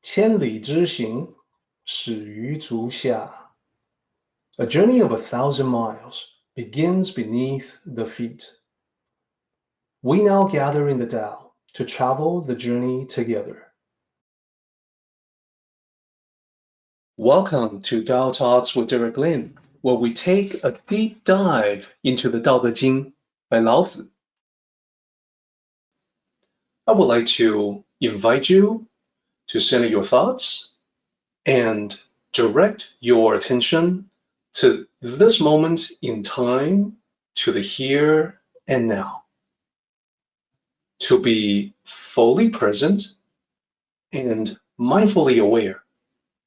千里之行，始于足下。A journey of 1,000 miles begins beneath the feet. We now gather in the Tao to travel the journey together. Welcome to Tao Talks with Derek Lin, where we take a deep dive into the Tao Te Ching by Lao Tzu. I would like to invite you to center your thoughts and direct your attention to this moment in time, to the here and now. To be fully present and mindfully aware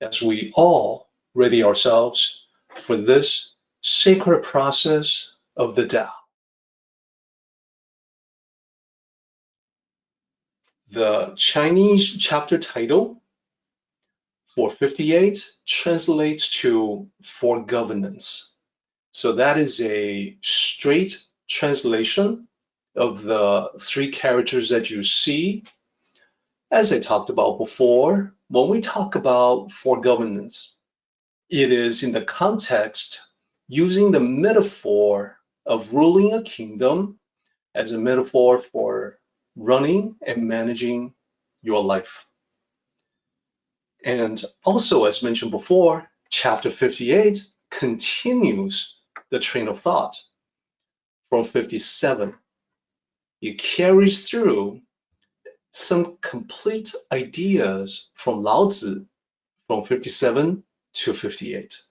as we all ready ourselves for this sacred process of the Tao. The Chinese chapter title for 58 translates to for governance. So that is a straight translation of the three characters that you see. As I talked about before, when we talk about for governance, it is in the context using the metaphor of ruling a kingdom as a metaphor for running and managing your life. And also, as mentioned before, chapter 58 continues the train of thought from 57. It carries through some complete ideas from Lao Tzu from 57 to 58.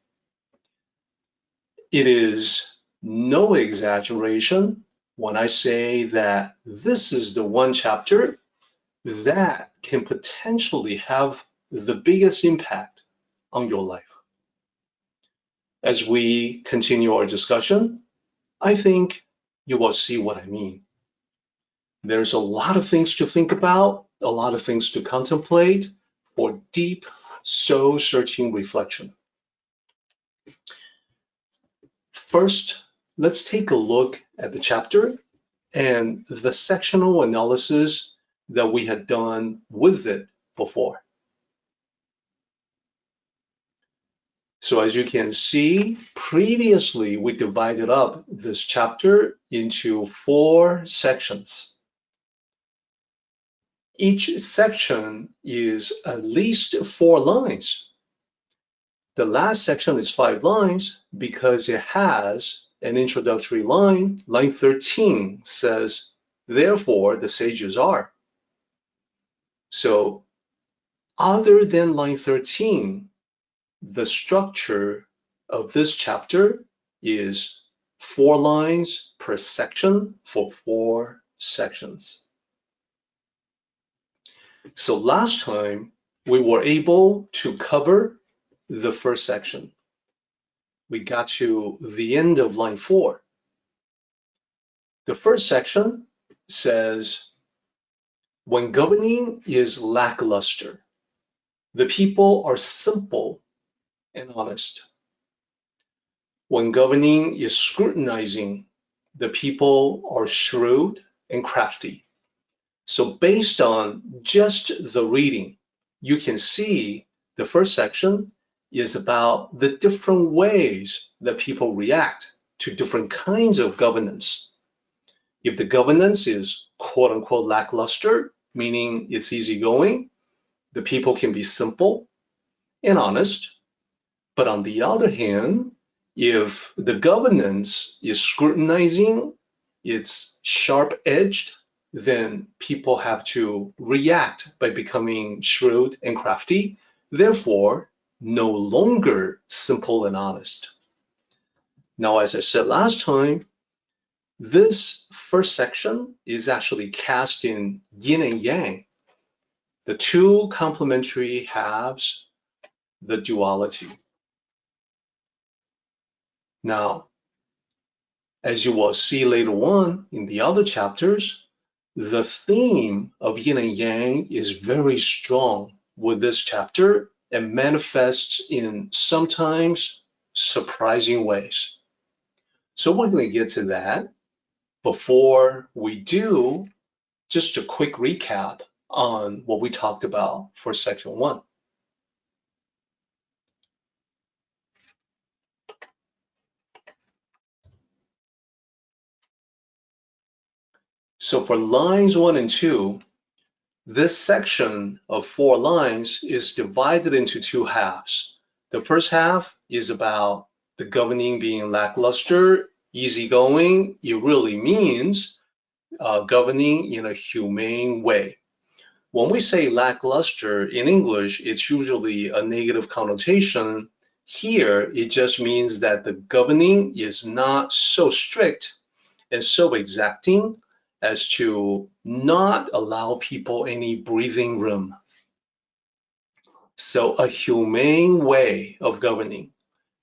It is no exaggeration when I say that this is the one chapter that can potentially have the biggest impact on your life. As we continue our discussion, I think you will see what I mean. There's a lot of things to think about, a lot of things to contemplate for deep, soul-searching reflection. First, let's take a look at the chapter and the sectional analysis that we had done with it before. So as you can see, previously we divided up this chapter into 4 sections. Each section is at least 4 lines. The last section is 5 lines because it has an introductory line. Line 13 says, therefore the sages are. So other than line 13, the structure of this chapter is 4 lines per section for 4 sections. So last time we were able to cover the first section. We got to the end of line 4. The first section says, when governing is lackluster, the people are simple and honest. When governing is scrutinizing, the people are shrewd and crafty. So based on just the reading, you can see the first section is about the different ways that people react to different kinds of governance. If the governance is quote unquote lackluster, meaning it's easygoing, the people can be simple and honest. But on the other hand, if the governance is scrutinizing, it's sharp-edged, then people have to react by becoming shrewd and crafty, therefore no longer simple and honest. Now, as I said last time, this first section is actually cast in yin and yang, the 2 complementary halves, the duality. Now, as you will see later on in the other chapters, the theme of yin and yang is very strong with this chapter and manifests in sometimes surprising ways. So we're going to get to that. Before we do, just a quick recap on what we talked about for section 1. So for lines 1 and 2, this section of 4 lines is divided into 2 halves. The first half is about the governing being lackluster, easygoing. It really means governing in a humane way. When we say lackluster in English, it's usually a negative connotation. Here, it just means that the governing is not so strict and so exacting as to not allow people any breathing room. So a humane way of governing.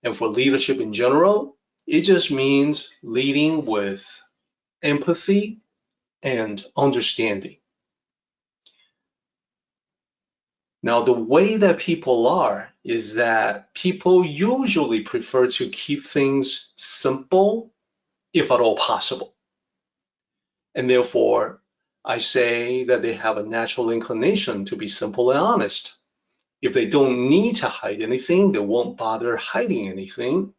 And for leadership in general, it just means leading with empathy and understanding. Now, the way that people are is that people usually prefer to keep things simple, if at all possible. And therefore, I say that they have a natural inclination to be simple and honest. If they don't need to hide anything, they won't bother hiding anything.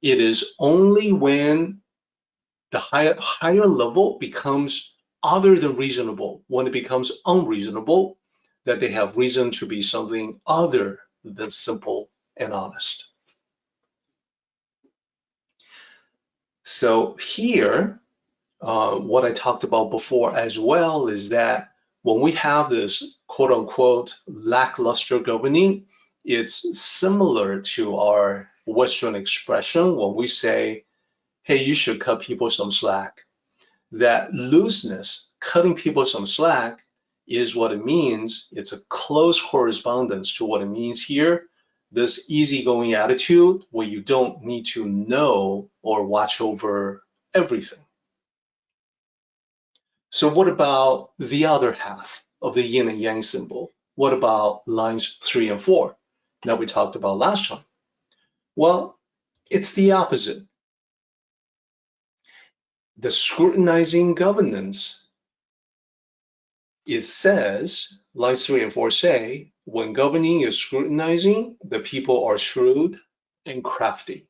It is only when the higher level becomes other than reasonable, when it becomes unreasonable, that they have reason to be something other than simple and honest. So here, what I talked about before as well is that when we have this quote unquote lackluster governing, it's similar to our Western expression when we say, hey, you should cut people some slack. That looseness, cutting people some slack, is what it means. It's a close correspondence to what it means here. This easygoing attitude where you don't need to know or watch over everything. So what about the other half of the yin and yang symbol? What about lines 3 and 4 that we talked about last time? Well, it's the opposite. The scrutinizing governance, it says, lines 3 and 4 say, when governing is scrutinizing, the people are shrewd and crafty.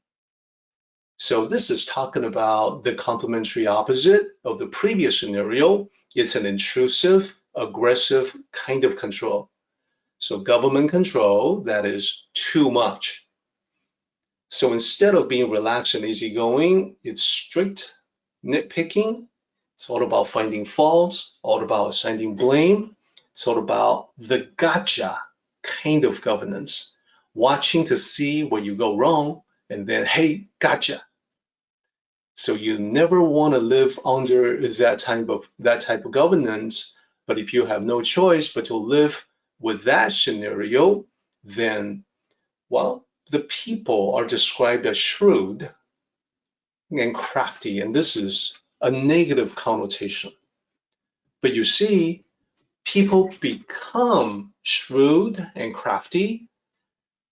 So this is talking about the complementary opposite of the previous scenario. It's an intrusive, aggressive kind of control. So government control that is too much. So instead of being relaxed and easygoing, it's strict, nitpicking. It's all about finding faults, all about assigning blame. It's all about the gotcha kind of governance, watching to see where you go wrong, and then, hey, gotcha. So you never want to live under that type of governance. But if you have no choice but to live with that scenario, then, well, the people are described as shrewd and crafty, and this is a negative connotation. But you see, people become shrewd and crafty.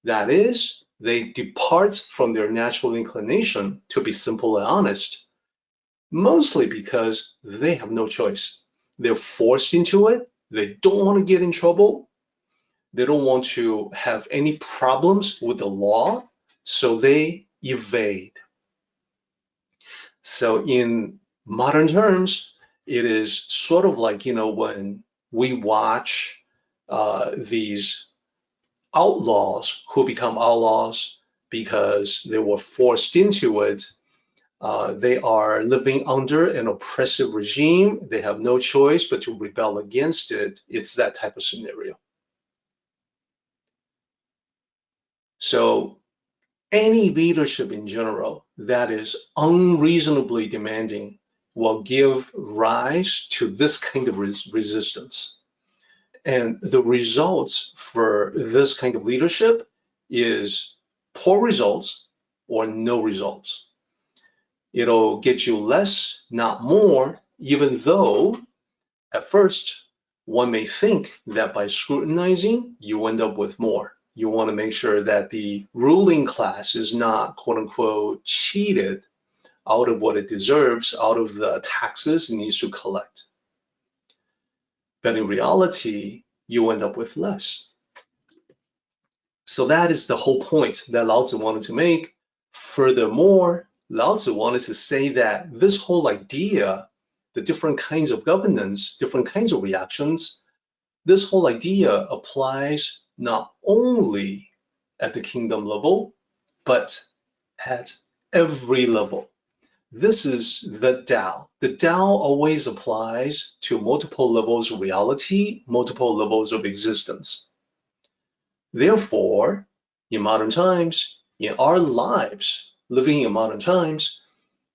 That is, they depart from their natural inclination to be simple and honest, mostly because they have no choice. They're forced into it. They don't want to get in trouble. They don't want to have any problems with the law, so they evade. So in modern terms, it is sort of like, when we watch these outlaws who become outlaws because they were forced into it. They are living under an oppressive regime. They have no choice but to rebel against it. It's that type of scenario. So any leadership in general that is unreasonably demanding will give rise to this kind of resistance. And the results for this kind of leadership is poor results or no results. It'll get you less, not more, even though at first one may think that by scrutinizing, you end up with more. You want to make sure that the ruling class is not, quote unquote, cheated out of what it deserves, out of the taxes it needs to collect. But in reality, you end up with less. So that is the whole point that Lao Tzu wanted to make. Furthermore, Lao Tzu wanted to say that this whole idea the different kinds of governance, different kinds of reactions, this whole idea applies not only at the kingdom level, but at every level. This is the Tao. The Tao always applies to multiple levels of reality, multiple levels of existence. Therefore, in modern times, in our lives, living in modern times,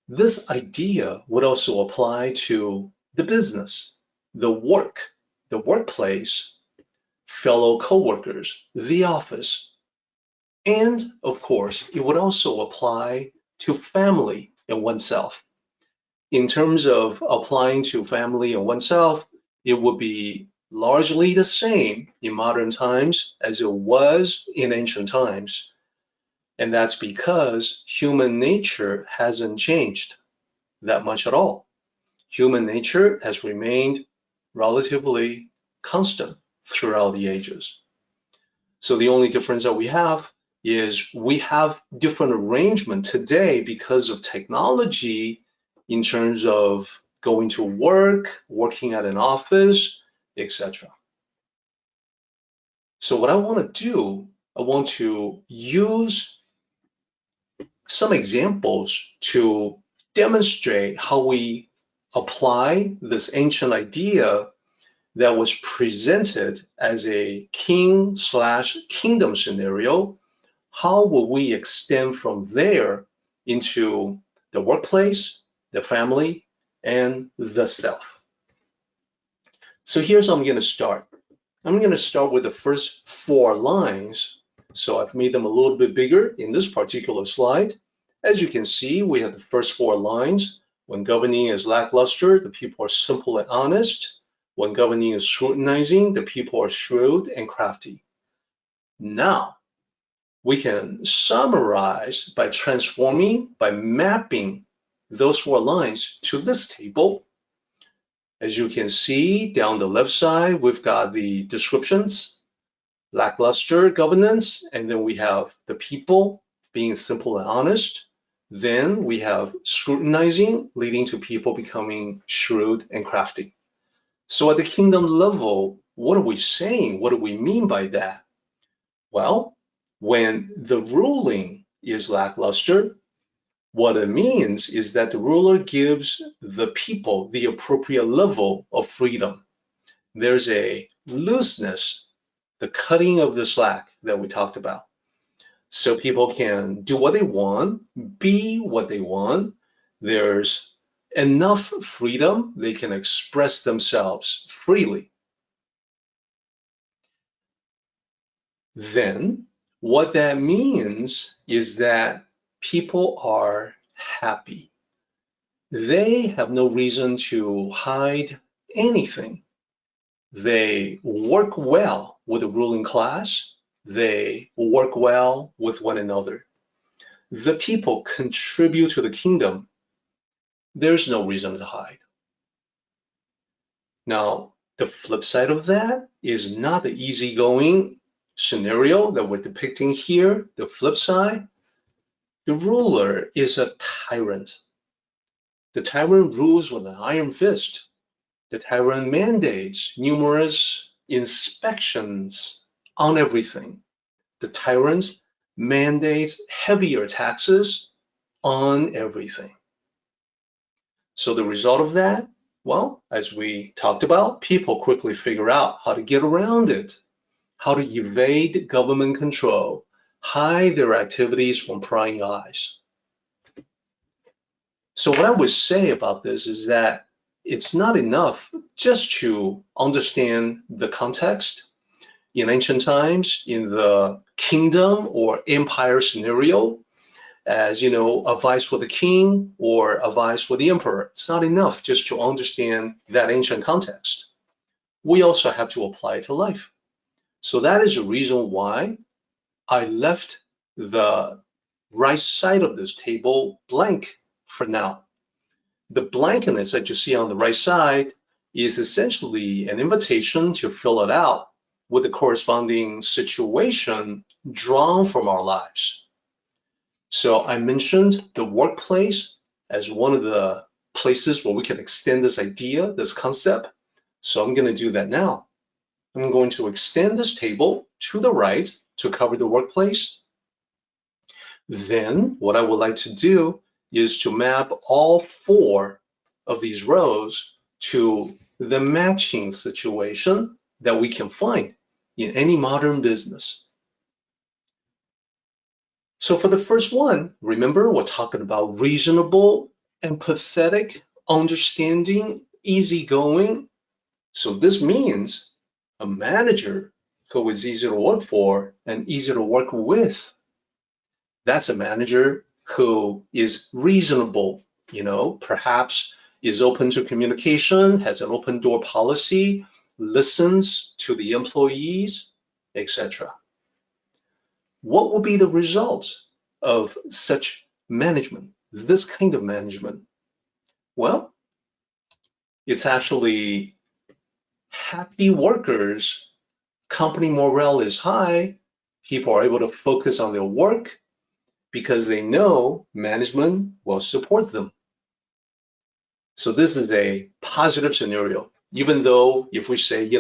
this idea would also apply to the business, the work, the workplace, fellow co-workers, the office, and of course, it would also apply to family and oneself. In terms of applying to family and oneself, it would be largely the same in modern times as it was in ancient times. And that's because human nature hasn't changed that much at all. Human nature has remained relatively constant throughout the ages. So the only difference that we have is we have different arrangement today because of technology in terms of going to work, working at an office, etc. So what I want to do, I want to use some examples to demonstrate how we apply this ancient idea that was presented as a king/kingdom scenario. How will we extend from there into the workplace, the family, and the self? So here's how I'm going to start. I'm going to start with the first 4 lines. So I've made them a little bit bigger in this particular slide. As you can see, we have the first 4 lines. When governing is lackluster, the people are simple and honest. When governing is scrutinizing, the people are shrewd and crafty. Now, we can summarize by transforming, by mapping those 4 lines to this table. As you can see, down the left side, we've got the descriptions, lackluster governance, and then we have the people being simple and honest. Then we have scrutinizing, leading to people becoming shrewd and crafty. So at the kingdom level, what are we saying? What do we mean by that? Well, when the ruling is lackluster, what it means is that the ruler gives the people the appropriate level of freedom. There's a looseness, the cutting of the slack that we talked about. So people can do what they want, be what they want. There's enough freedom, they can express themselves freely. Then what that means is that people are happy. They have no reason to hide anything. They work well with the ruling class. They work well with one another. The people contribute to the kingdom. There's no reason to hide. Now, the flip side of that is not the easygoing scenario that we're depicting here. The flip side, the ruler is a tyrant. The tyrant rules with an iron fist. The tyrant mandates numerous inspections on everything. The tyrant mandates heavier taxes on everything. So the result of that, well, as we talked about, people quickly figure out how to get around it, how to evade government control, hide their activities from prying eyes. So what I would say about this is that it's not enough just to understand the context. In ancient times, in the kingdom or empire scenario, as you know, advice for the king or advice for the emperor, it's not enough just to understand that ancient context. We also have to apply it to life. So that is the reason why I left the right side of this table blank for now. The blankness that you see on the right side is essentially an invitation to fill it out with the corresponding situation drawn from our lives. So I mentioned the workplace as one of the places where we can extend this idea, this concept. So I'm going to do that now. I'm going to extend this table to the right to cover the workplace. Then what I would like to do is to map all 4 of these rows to the matching situation that we can find in any modern business. So for the first one, remember we're talking about reasonable, empathetic, understanding, easygoing. So this means a manager who is easy to work for and easy to work with. That's a manager who is reasonable, perhaps is open to communication, has an open door policy, listens to the employees, etc. What will be the result of such management, this kind of management? Well, it's actually happy workers, company morale is high, people are able to focus on their work because they know management will support them. So this is a positive scenario, even though if we say,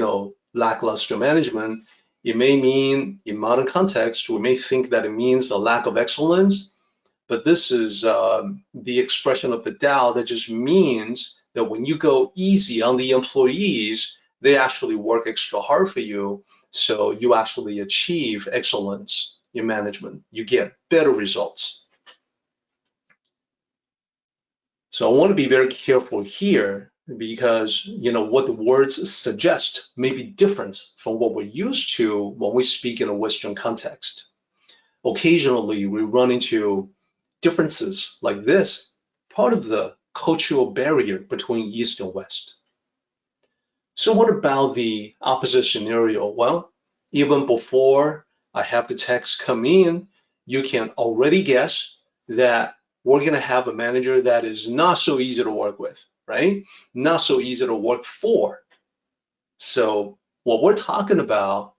lackluster management, it may mean, in modern context, we may think that it means a lack of excellence, but this is the expression of the Tao that just means that when you go easy on the employees, they actually work extra hard for you, so you actually achieve excellence in management. You get better results. So I want to be very careful here because what the words suggest may be different from what we're used to when we speak in a Western context. Occasionally we run into differences like this, part of the cultural barrier between East and West. So what about the opposite scenario? Well, even before I have the text come in, you can already guess that we're going to have a manager that is not so easy to work with, right? Not so easy to work for. So what we're talking about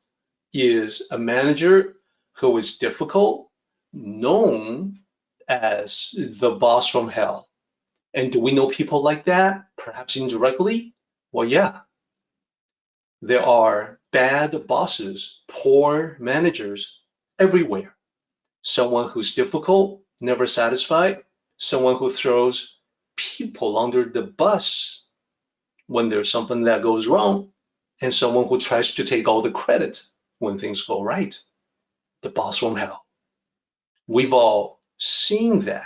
is a manager who is difficult, known as the boss from hell. And do we know people like that, perhaps indirectly? Well, yeah. There are bad bosses, poor managers everywhere. Someone who's difficult, never satisfied, someone who throws people under the bus when there's something that goes wrong, and someone who tries to take all the credit when things go right. The boss from hell. We've all seen that.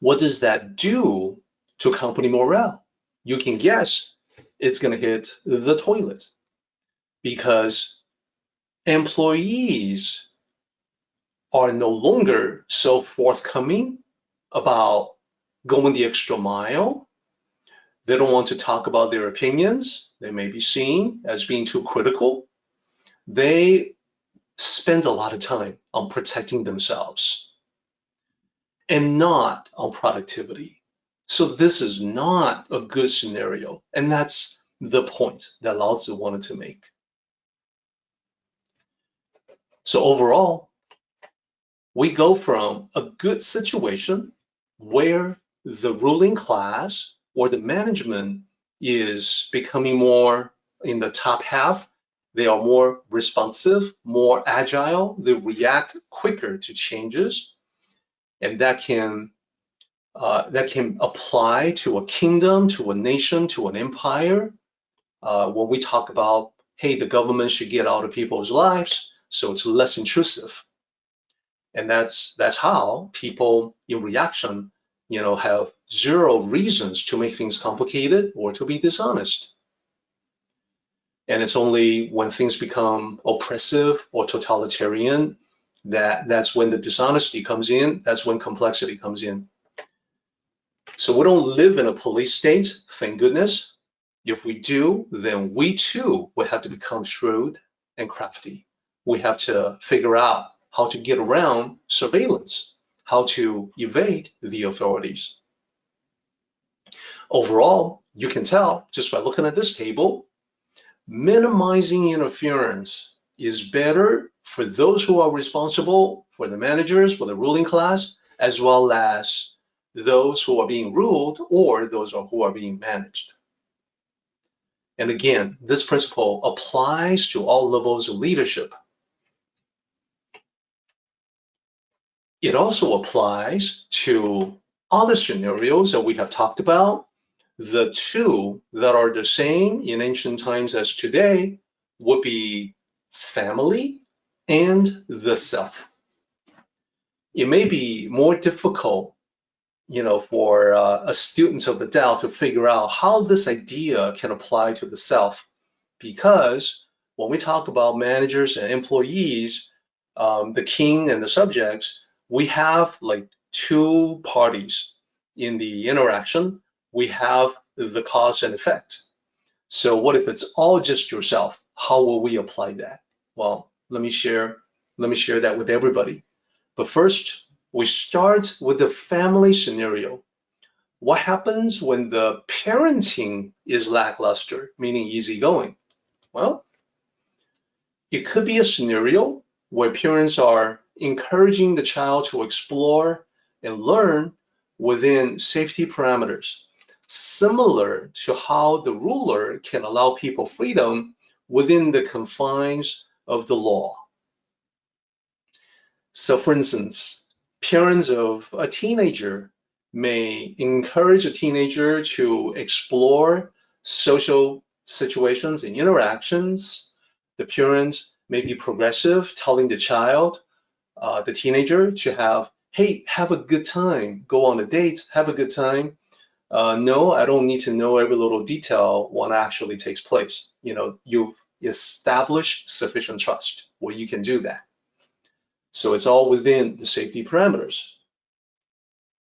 What does that do to company morale? You can guess it's going to hit the toilet because employees are no longer so forthcoming about going the extra mile. They don't want to talk about their opinions. They may be seen as being too critical. They spend a lot of time on protecting themselves and not on productivity. So this is not a good scenario, and that's the point that Lao Tzu wanted to make. So overall, we go from a good situation where the ruling class or the management is becoming more in the top half. They are more responsive, more agile. They react quicker to changes, and that can apply to a kingdom, to a nation, to an empire. When we talk about, hey, the government should get out of people's lives, so it's less intrusive. And that's how people in reaction, have zero reasons to make things complicated or to be dishonest. And it's only when things become oppressive or totalitarian that's when the dishonesty comes in, that's when complexity comes in. So we don't live in a police state, thank goodness. If we do, then we too will have to become shrewd and crafty. We have to figure out how to get around surveillance, how to evade the authorities. Overall, you can tell just by looking at this table, minimizing interference is better for those who are responsible, for the managers, for the ruling class, as well as those who are being ruled or those who are being managed. And again, this principle applies to all levels of leadership. It also applies to other scenarios that we have talked about. The two that are the same in ancient times as today would be family and the self. It may be more difficult, for a student of the Tao to figure out how this idea can apply to the self, because when we talk about managers and employees, the king and the subjects, we have like two parties in the interaction. We have the cause and effect. So what if it's all just yourself? How will we apply that? Well, let me share that with everybody. But first, we start with the family scenario. What happens when the parenting is lackluster, meaning easygoing? Well, it could be a scenario where parents are encouraging the child to explore and learn within safety parameters, similar to how the ruler can allow people freedom within the confines of the law. So for instance, parents of a teenager may encourage a teenager to explore social situations and interactions. The parents may be progressive, telling the child, the teenager, to have a good time, go on a date, have a good time. No, I don't need to know every little detail when it actually takes place. You've established sufficient trust where you can do that. So it's all within the safety parameters.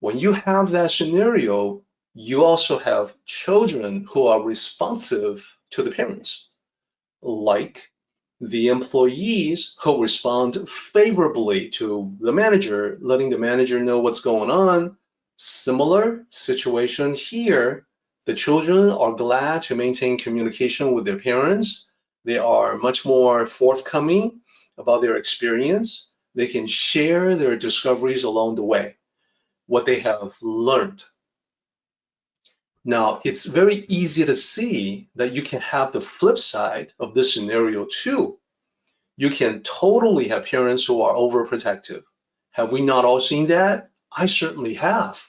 When you have that scenario, you also have children who are responsive to the parents, like the employees who respond favorably to the manager, letting the manager know what's going on. Similar situation here. The children are glad to maintain communication with their parents. They are much more forthcoming about their experience. They can share their discoveries along the way, what they have learned. Now, it's very easy to see that you can have the flip side of this scenario too. You can totally have parents who are overprotective. Have we not all seen that? I certainly have.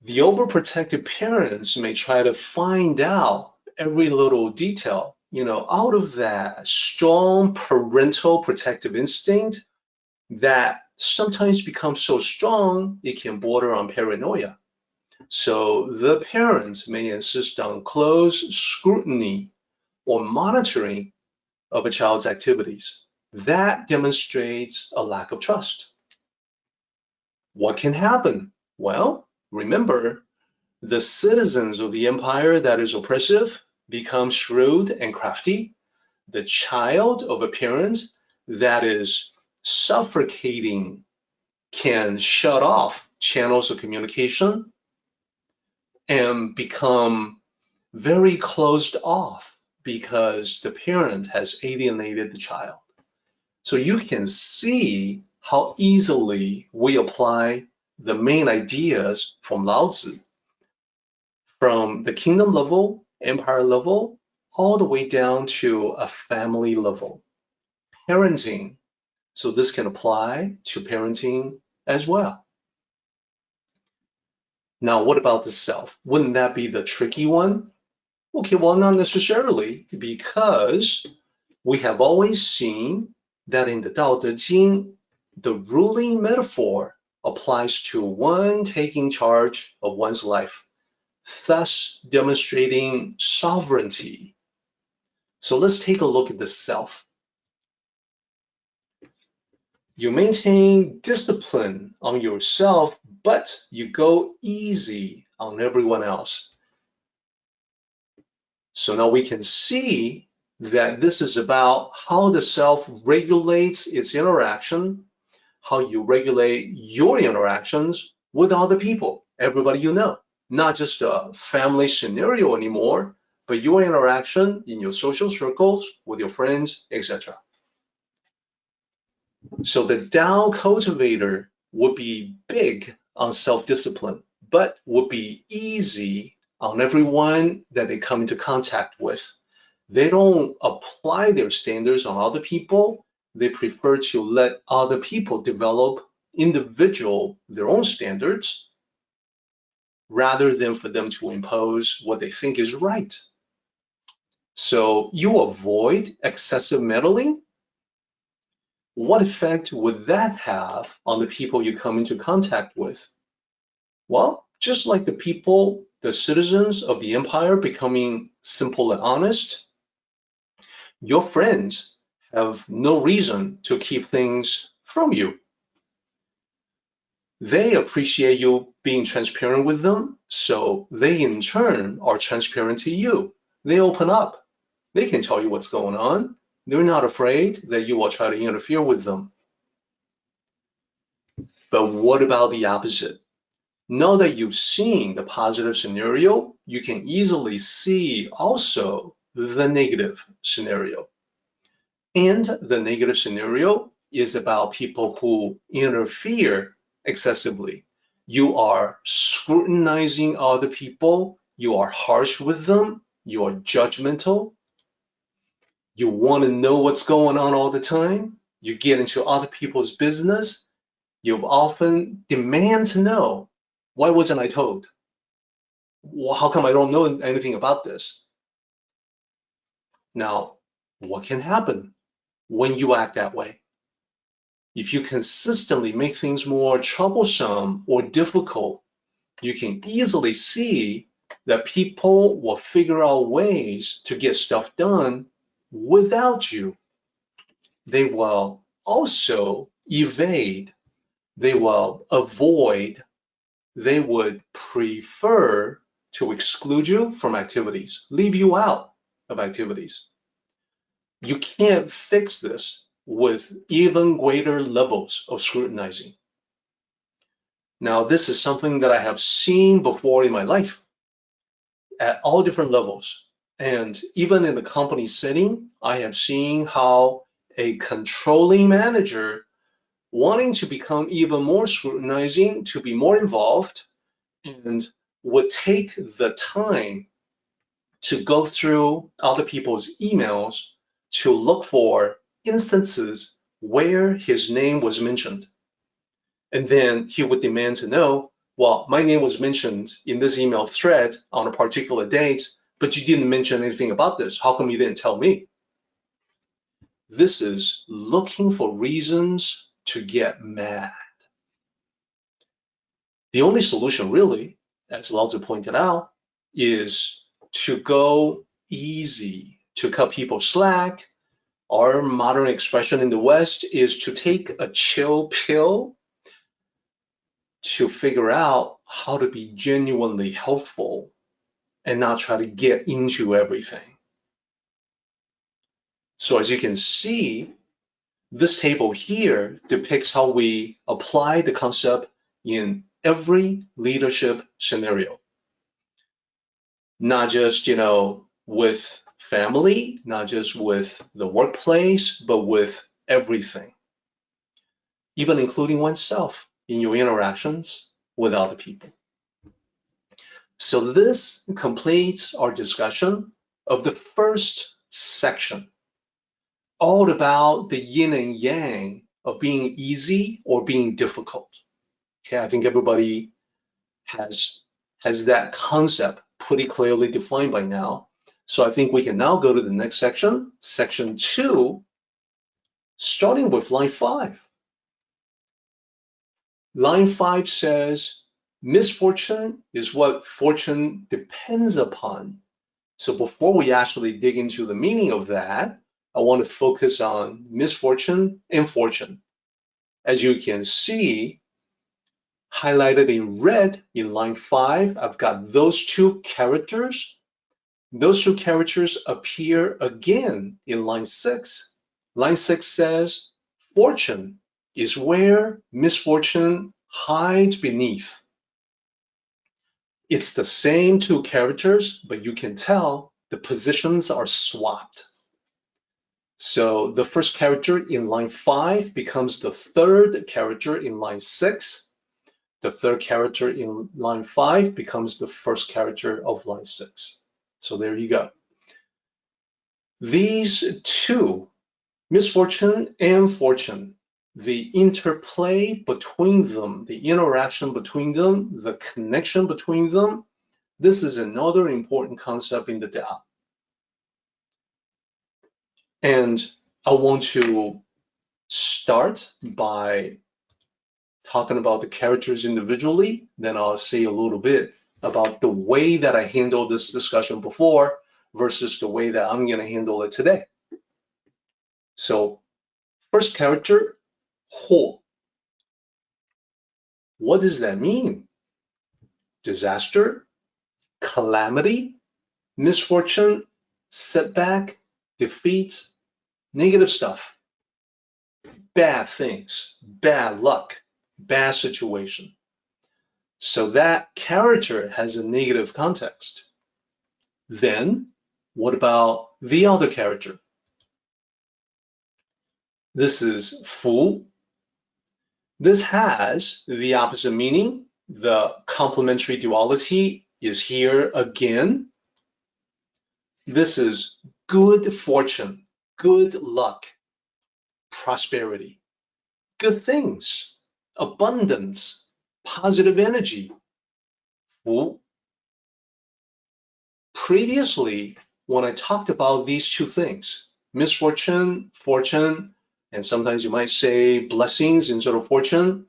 The overprotective parents may try to find out every little detail, out of that strong parental protective instinct that sometimes becomes so strong it can border on paranoia. So the parents may insist on close scrutiny or monitoring of a child's activities. That demonstrates a lack of trust. What can happen? Well, remember, the citizens of the empire that is oppressive become shrewd and crafty. The child of a parent that is suffocating can shut off channels of communication and become very closed off because the parent has alienated the child. So you can see how easily we apply the main ideas from Lao Tzu, from the kingdom level, empire level, all the way down to a family level. Parenting. So this can apply to parenting as well. Now, what about the self? Wouldn't that be the tricky one? Okay, well, not necessarily, because we have always seen that in the Tao Te Ching, the ruling metaphor applies to one taking charge of one's life, thus demonstrating sovereignty. So let's take a look at the self. You maintain discipline on yourself, but you go easy on everyone else. So now we can see that this is about how the self regulates its interaction, how you regulate your interactions with other people, everybody you know, not just a family scenario anymore, but your interaction in your social circles, with your friends, etc. So the Tao cultivator would be big on self-discipline, but would be easy on everyone that they come into contact with. They don't apply their standards on other people. They prefer to let other people develop their own standards rather than for them to impose what they think is right. So you avoid excessive meddling. What effect would that have on the people you come into contact with? Well, just like the citizens of the empire becoming simple and honest, your friends have no reason to keep things from you. They appreciate you being transparent with them, so they in turn are transparent to you. They open up. They can tell you what's going on. They're not afraid that you will try to interfere with them. But what about the opposite? Now that you've seen the positive scenario, you can easily see also the negative scenario. And the negative scenario is about people who interfere excessively. You are scrutinizing other people. You are harsh with them. You are judgmental. You want to know what's going on all the time. You get into other people's business. You often demand to know, why wasn't I told? Well, how come I don't know anything about this? Now, what can happen when you act that way? If you consistently make things more troublesome or difficult, you can easily see that people will figure out ways to get stuff done without you. They will also evade, they will avoid, they would prefer to exclude you from activities, leave you out of activities. You can't fix this with even greater levels of scrutinizing. Now, this is something that I have seen before in my life at all different levels. And even in the company setting, I have seen how a controlling manager wanting to become even more scrutinizing, to be more involved, and would take the time to go through other people's emails to look for instances where his name was mentioned. And then he would demand to know, well, my name was mentioned in this email thread on a particular date, but you didn't mention anything about this. How come you didn't tell me? This is looking for reasons to get mad. The only solution really, as Lao Tzu pointed out, is to go easy, to cut people slack. Our modern expression in the West is to take a chill pill to figure out how to be genuinely helpful and not try to get into everything. So as you can see, this table here depicts how we apply the concept in every leadership scenario. Not just, with family, not just with the workplace, but with everything, even including oneself in your interactions with other people. So this completes our discussion of the first section, all about the yin and yang of being easy or being difficult. Okay, I think everybody has that concept pretty clearly defined by now. So I think we can now go to the next section, section 2, starting with line 5. Line 5 says, misfortune is what fortune depends upon. So before we actually dig into the meaning of that, I want to focus on misfortune and fortune. As you can see, highlighted in red in line 5, I've got those two characters. Those two characters appear again in line 6. Line 6 says, fortune is where misfortune hides beneath. It's the same two characters, but you can tell the positions are swapped. So the first character in line 5 becomes the third character in line 6. The third character in line 5 becomes the first character of line 6. So there you go. These two, misfortune and fortune, the interplay between them, the interaction between them, the connection between them, this is another important concept in the Tao. And I want to start by talking about the characters individually, then I'll say a little bit about the way that I handled this discussion before versus the way that I'm going to handle it today. So, first character, Hou. What does that mean? Disaster, calamity, misfortune, setback, defeat, negative stuff, bad things, bad luck, bad situation. So that character has a negative context. Then, what about the other character? This is Fu. This has the opposite meaning. The complementary duality is here again. This is good fortune, good luck, prosperity, good things, abundance, positive energy. Fu. Previously, when I talked about these two things, misfortune, fortune, and sometimes you might say blessings instead of fortune,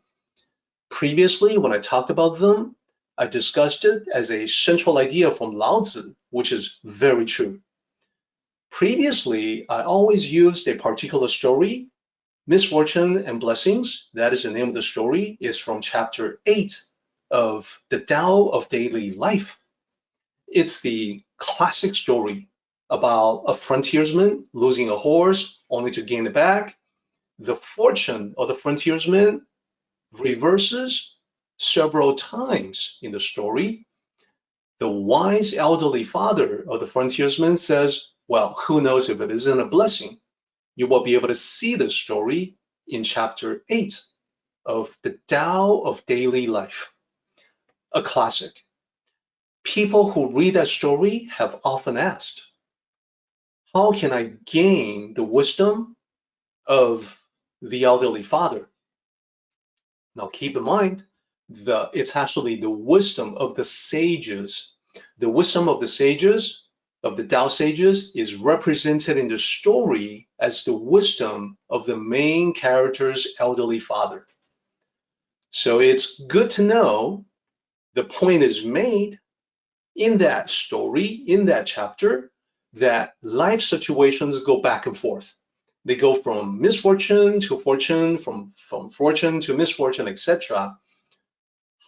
previously when I talked about them, I discussed it as a central idea from Lao Tzu, which is very true. Previously, I always used a particular story. Misfortune and Blessings, that is the name of the story, is from chapter 8 of the Tao of Daily Life. It's the classic story about a frontiersman losing a horse only to gain it back. The fortune of the frontiersman reverses several times in the story. The wise elderly father of the frontiersman says, well, who knows if it isn't a blessing? You will be able to see the story in chapter 8 of the Tao of Daily Life, a classic. People who read that story have often asked, how can I gain the wisdom of the elderly father? Now keep in mind, it's actually the wisdom of the sages. The wisdom of the sages, of the Tao sages, is represented in the story as the wisdom of the main character's elderly father. So it's good to know the point is made in that story, in that chapter, that life situations go back and forth. They go from misfortune to fortune, from fortune to misfortune, etc.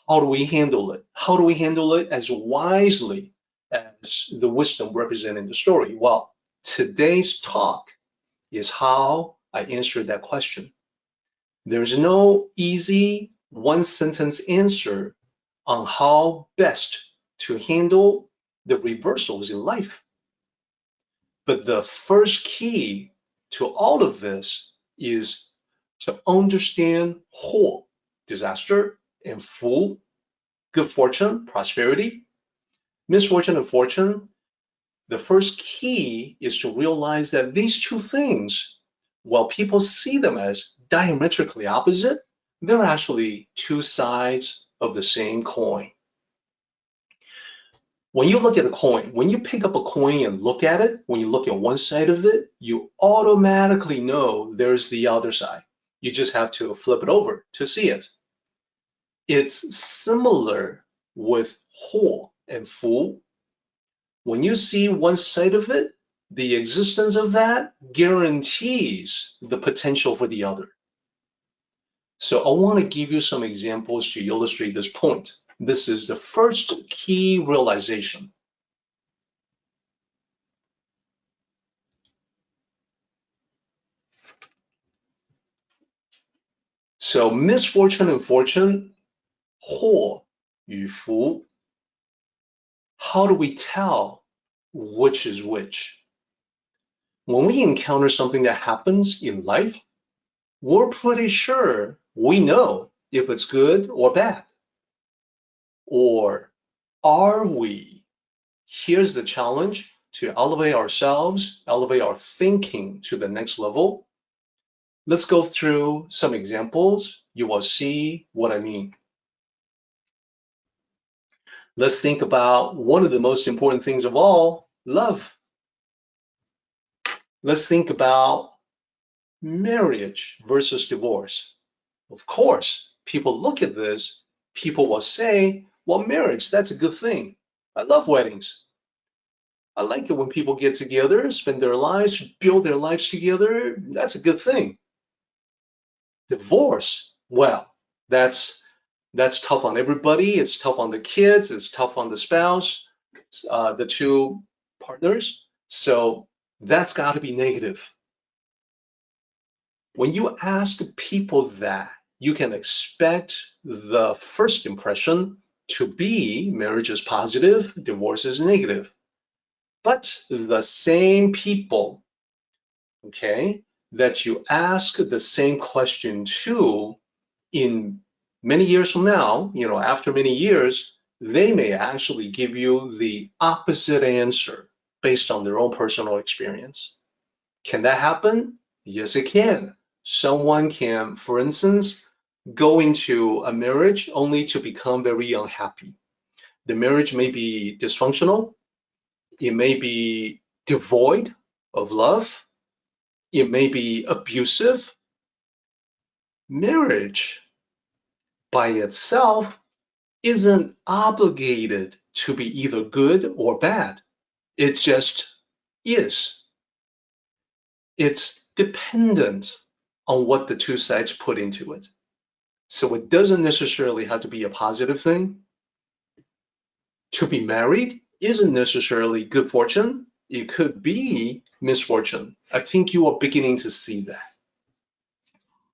How do we handle it? How do we handle it as wisely as the wisdom represented in the story? Well, today's talk is how I answered that question. There's no easy one-sentence answer on how best to handle the reversals in life. But the first key to all of this is to understand Hou, disaster, and Fu, good fortune, prosperity, misfortune and fortune. The first key is to realize that these two things, while people see them as diametrically opposite, they're actually two sides of the same coin. When you look at a coin, when you pick up a coin and look at it, when you look at one side of it, you automatically know there's the other side. You just have to flip it over to see it. It's similar with Hou and Fu. When you see one side of it, the existence of that guarantees the potential for the other. So I want to give you some examples to illustrate this point. This is the first key realization. So misfortune and fortune, 祸与福. How do we tell which is which? when we encounter something that happens in life, we're pretty sure we know if it's good or bad. Or are we? Here's the challenge: to elevate ourselves, elevate our thinking to the next level. Let's go through some examples. You will see what I mean. Let's think about one of the most important things of all, love. Let's think about marriage versus divorce. Of course, people look at this, people will say, well, marriage, that's a good thing. I love weddings. I like it when people get together, spend their lives, build their lives together. That's a good thing. Divorce, well, that's tough on everybody. It's tough on the kids. It's tough on the spouse, the two partners. So that's got to be negative. When you ask people that, you can expect the first impression to be marriage is positive, divorce is negative. But the same people, okay, that you ask the same question to in many years from now, after many years, they may actually give you the opposite answer based on their own personal experience. Can that happen? Yes, it can. Someone can, for instance, go into a marriage only to become very unhappy. The marriage may be dysfunctional. It may be devoid of love. It may be abusive. Marriage by itself isn't obligated to be either good or bad. It just is. It's dependent on what the two sides put into it. So it doesn't necessarily have to be a positive thing. To be married isn't necessarily good fortune. It could be misfortune. I think you are beginning to see that.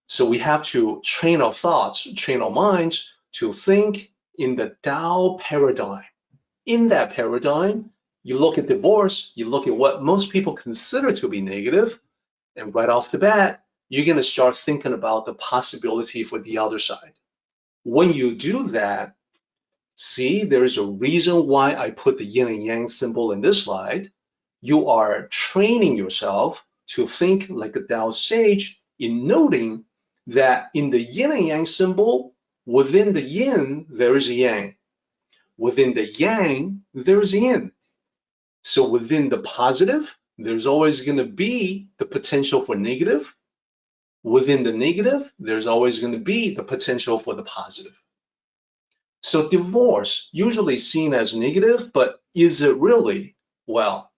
So we have to train our thoughts, train our minds to think in the Tao paradigm. In that paradigm, you look at divorce, you look at what most people consider to be negative, and right off the bat, you're going to start thinking about the possibility for the other side. When you do that, see, there's a reason why I put the yin and yang symbol in this slide. You are training yourself to think like a Tao sage in noting that in the yin and yang symbol, within the yin, there is a yang. Within the yang, there is a yin. So within the positive, there's always going to be the potential for negative. Within the negative, there's always going to be the potential for the positive. So divorce, usually seen as negative, but is it really? Well,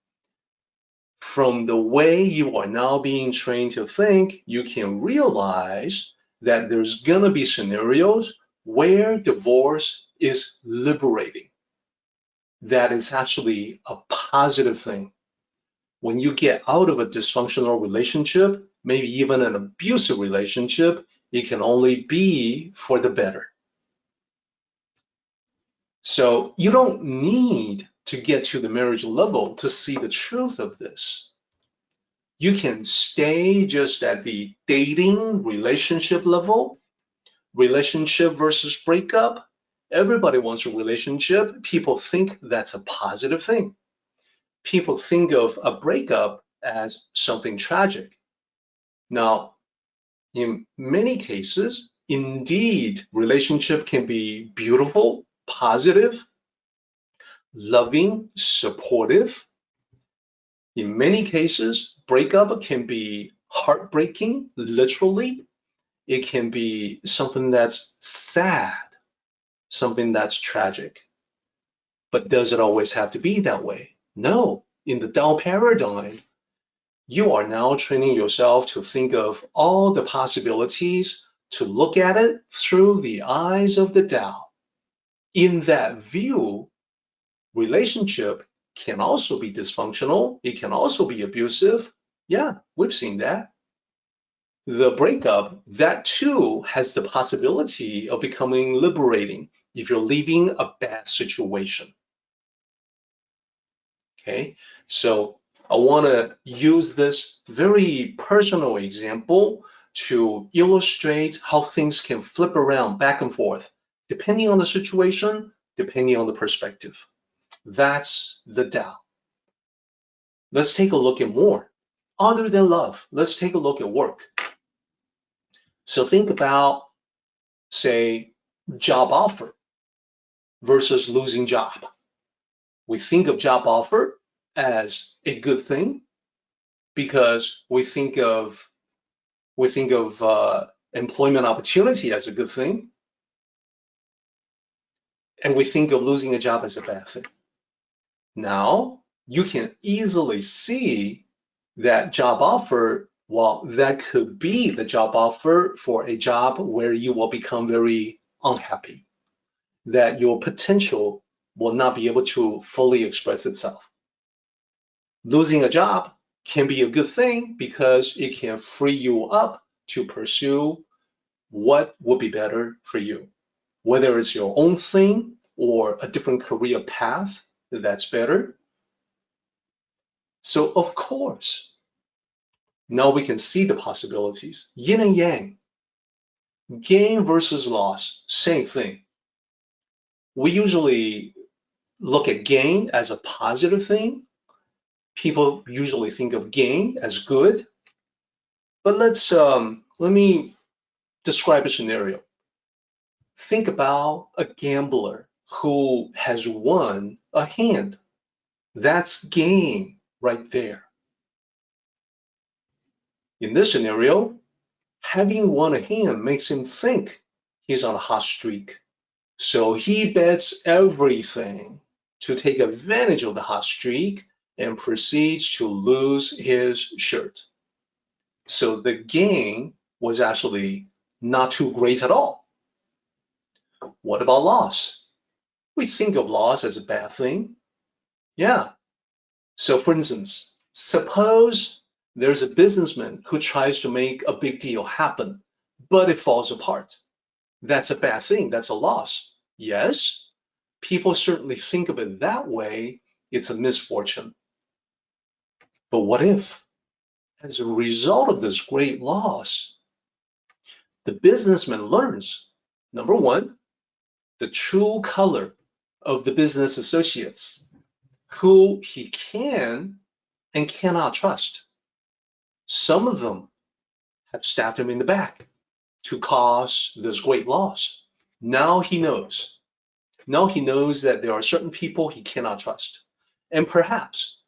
from the way you are now being trained to think, you can realize that there's going to be scenarios where divorce is liberating. That is actually a positive thing. When you get out of a dysfunctional relationship, maybe even an abusive relationship, it can only be for the better. So you don't need to get to the marriage level to see the truth of this. You can stay just at the dating relationship level, relationship versus breakup. Everybody wants a relationship. People think that's a positive thing. People think of a breakup as something tragic. Now, in many cases, indeed, relationship can be beautiful, positive, loving, supportive. In many cases, breakup can be heartbreaking, literally. It can be something that's sad, something that's tragic. But does it always have to be that way? No. In the Tao paradigm, you are now training yourself to think of all the possibilities, to look at it through the eyes of the Tao. In that view, relationship can also be dysfunctional. It can also be abusive. Yeah, we've seen that. The breakup, that too has the possibility of becoming liberating if you're leaving a bad situation. Okay, so I want to use this very personal example to illustrate how things can flip around back and forth, depending on the situation, depending on the perspective. That's the Tao. Let's take a look at more. Other than love, let's take a look at work. So think about, say, job offer versus losing job. We think of job offer as a good thing because we think of employment opportunity as a good thing, and we think of losing a job as a bad thing. Now, you can easily see that job offer, well, that could be the job offer for a job where you will become very unhappy, that your potential will not be able to fully express itself. Losing a job can be a good thing because it can free you up to pursue what would be better for you, whether it's your own thing or a different career path that's better. So of course, now we can see the possibilities. Yin and yang, gain versus loss, same thing. We usually look at gain as a positive thing. People usually think of gain as good. But let me describe a scenario. Think about a gambler who has won a hand. That's gain right there. In this scenario, having won a hand makes him think he's on a hot streak. So he bets everything to take advantage of the hot streak and proceeds to lose his shirt. So the gain was actually not too great at all. What about loss? We think of loss as a bad thing. Yeah. So for instance, suppose there's a businessman who tries to make a big deal happen, but it falls apart. That's a bad thing. That's a loss. Yes, people certainly think of it that way. It's a misfortune. But what if, as a result of this great loss, the businessman learns, number one, the true color of the business associates, who he can and cannot trust. Some of them have stabbed him in the back to cause this great loss. Now he knows. Now he knows that there are certain people he cannot trust. And perhaps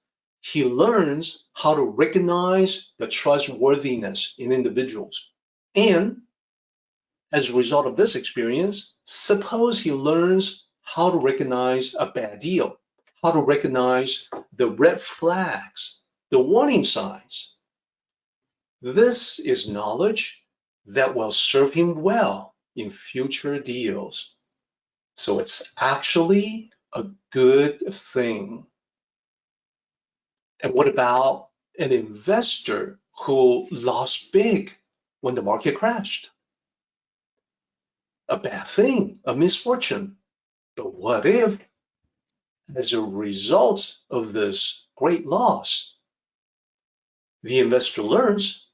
he learns how to recognize the trustworthiness in individuals. And as a result of this experience, suppose he learns how to recognize a bad deal, how to recognize the red flags, the warning signs. This is knowledge that will serve him well in future deals. So it's actually a good thing. And what about an investor who lost big when the market crashed? A bad thing, a misfortune. But what if, as a result of this great loss, the investor learns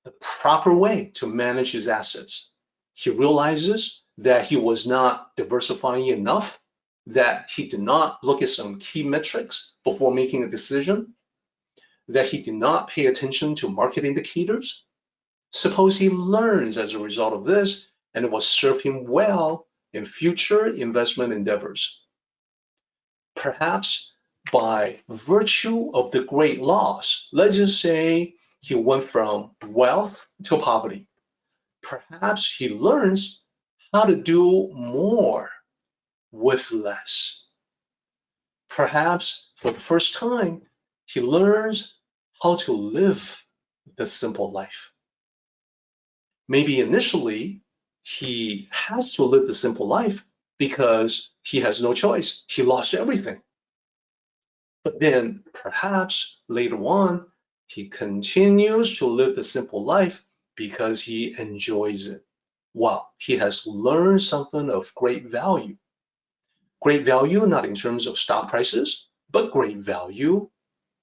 the proper way to manage his assets? He realizes that he was not diversifying enough, that he did not look at some key metrics before making a decision, that he did not pay attention to market indicators. Suppose he learns as a result of this, and it will serve him well in future investment endeavors. Perhaps by virtue of the great loss, let's just say he went from wealth to poverty. Perhaps he learns how to do more with less. Perhaps for the first time, he learns how to live the simple life. Maybe initially, he has to live the simple life because he has no choice. He lost everything. But then perhaps later on, he continues to live the simple life because he enjoys it. Wow, he has learned something of great value. Great value not in terms of stock prices, but great value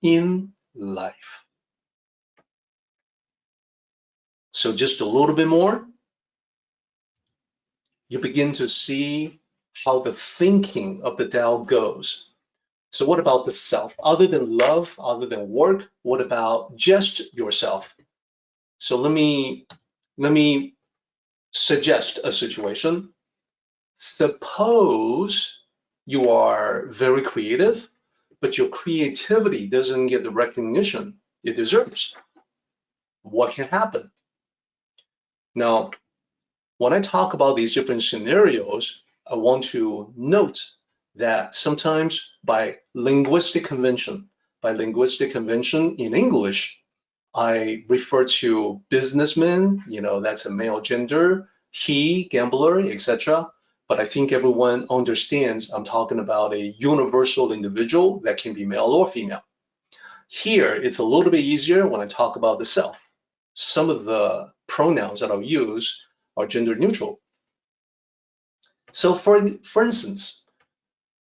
in life. So just a little bit more, you begin to see how the thinking of the Tao goes. So what about the self? Other than love, other than work, what about just yourself? So let me suggest a situation. Suppose you are very creative, but your creativity doesn't get the recognition it deserves. What can happen? Now, when I talk about these different scenarios, I want to note that sometimes by linguistic convention in English, I refer to businessman, that's a male gender, he, gambler, etc. But I think everyone understands I'm talking about a universal individual that can be male or female. Here, it's a little bit easier when I talk about the self. Some of the pronouns that I'll use are gender neutral. So for instance,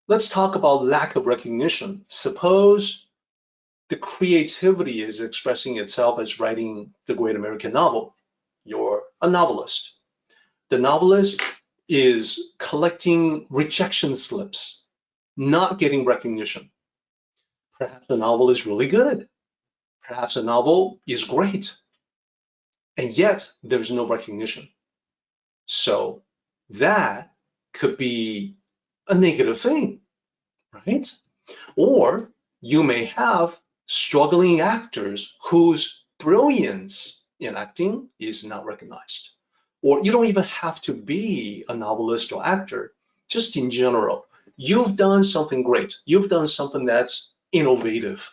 let's talk about lack of recognition. Suppose the creativity is expressing itself as writing the great American novel. You're a novelist. The novelist is collecting rejection slips, not getting recognition. Perhaps the novel is really good. Perhaps the novel is great. And yet there's no recognition. So that could be a negative thing, right? Or you may have struggling actors whose brilliance in acting is not recognized. Or you don't even have to be a novelist or actor, just in general. You've done something great. You've done something that's innovative.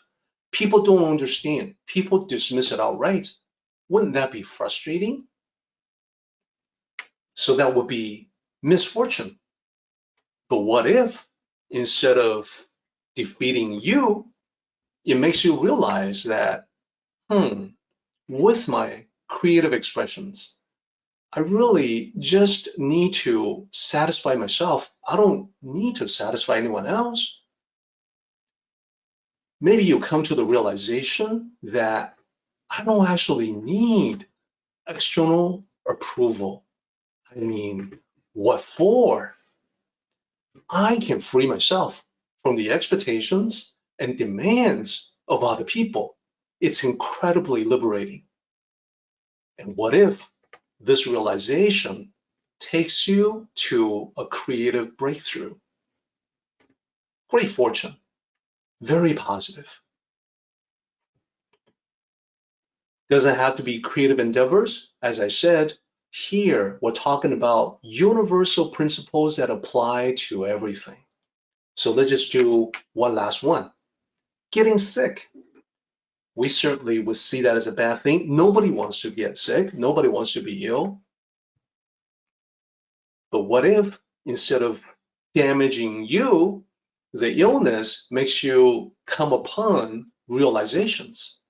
People don't understand. People dismiss it outright. Wouldn't that be frustrating? So that would be misfortune. But what if instead of defeating you, it makes you realize that, with my creative expressions, I really just need to satisfy myself. I don't need to satisfy anyone else. Maybe you come to the realization that I don't actually need external approval. I mean, what for? I can free myself from the expectations and demands of other people. It's incredibly liberating. And what if this realization takes you to a creative breakthrough? Great fortune, very positive. Doesn't have to be creative endeavors. As I said, here we're talking about universal principles that apply to everything. So let's just do one last one. Getting sick. We certainly would see that as a bad thing. Nobody wants to get sick. Nobody wants to be ill. But what if instead of damaging you, the illness makes you come upon realizations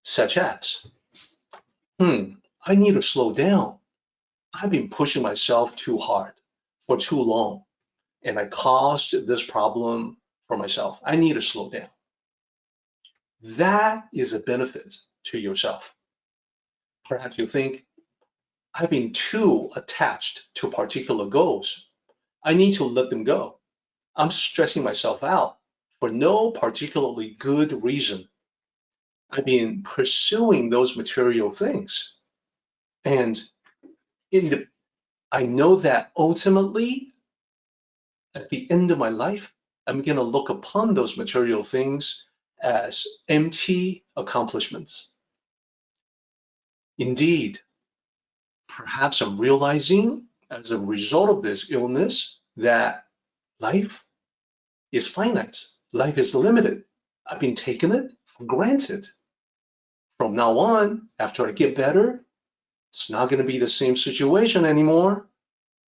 such as, I need to slow down. I've been pushing myself too hard for too long, and I caused this problem for myself. I need to slow down. That is a benefit to yourself. Perhaps you think, I've been too attached to particular goals. I need to let them go. I'm stressing myself out for no particularly good reason. I've been pursuing those material things. And I know that ultimately, at the end of my life, I'm going to look upon those material things as empty accomplishments. Indeed, perhaps I'm realizing as a result of this illness that life is finite. Life is limited. I've been taking it for granted. From now on, after I get better, it's not going to be the same situation anymore.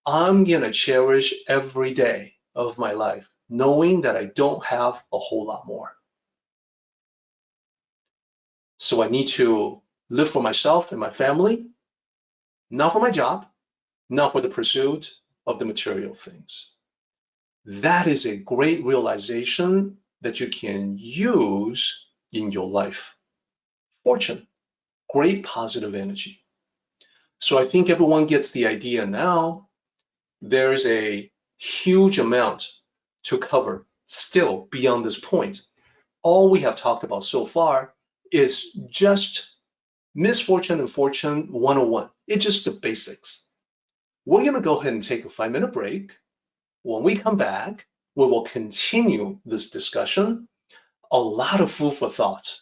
I'm going to cherish every day of my life, knowing that I don't have a whole lot more. So I need to live for myself and my family, not for my job, not for the pursuit of the material things. That is a great realization that you can use in your life. Fortune, great positive energy. So I think everyone gets the idea now. There's a huge amount to cover still beyond this point. All we have talked about so far is just Misfortune and Fortune 101. It's just the basics. We're going to go ahead and take a 5-minute break. When we come back, we will continue this discussion. A lot of food for thought.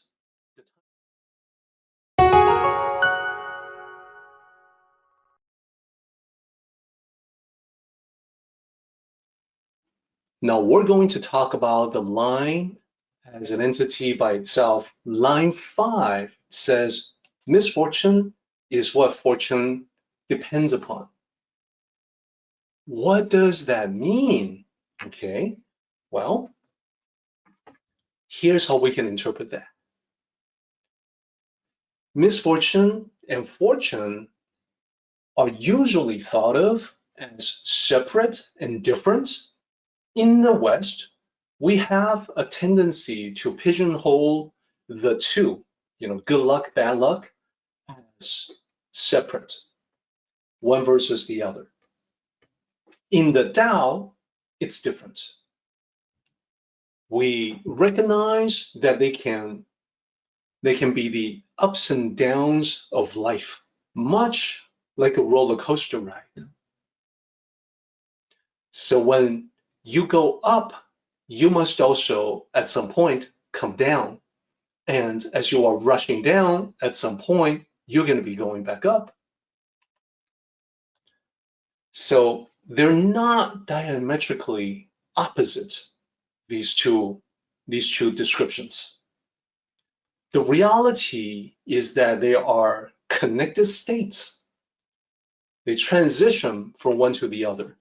Now we're going to talk about the line as an entity by itself. Line 5 says, misfortune is what fortune depends upon. What does that mean? Okay, well, here's how we can interpret that. Misfortune and fortune are usually thought of as separate and different. In the West, we have a tendency to pigeonhole the two, good luck, bad luck, as separate, one versus the other. In the Tao, it's different. We recognize that they can be the ups and downs of life, much like a roller coaster ride. So when you go up, you must also at some point come down. And as you are rushing down, at some point, you're going to be going back up. So they're not diametrically opposite, these two descriptions. The reality is that they are connected states. They transition from one to the other.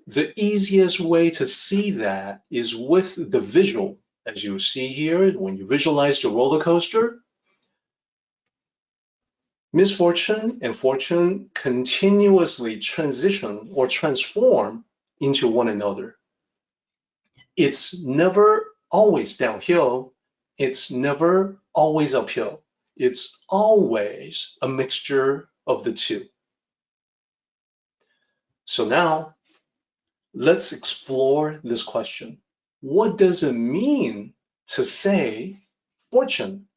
The easiest way to see that is with the visual. As you see here, when you visualize the roller coaster, misfortune and fortune continuously transition or transform into one another. It's never always downhill. It's never always uphill. It's always a mixture of the two. So now, let's explore this question. What does it mean to say fortune?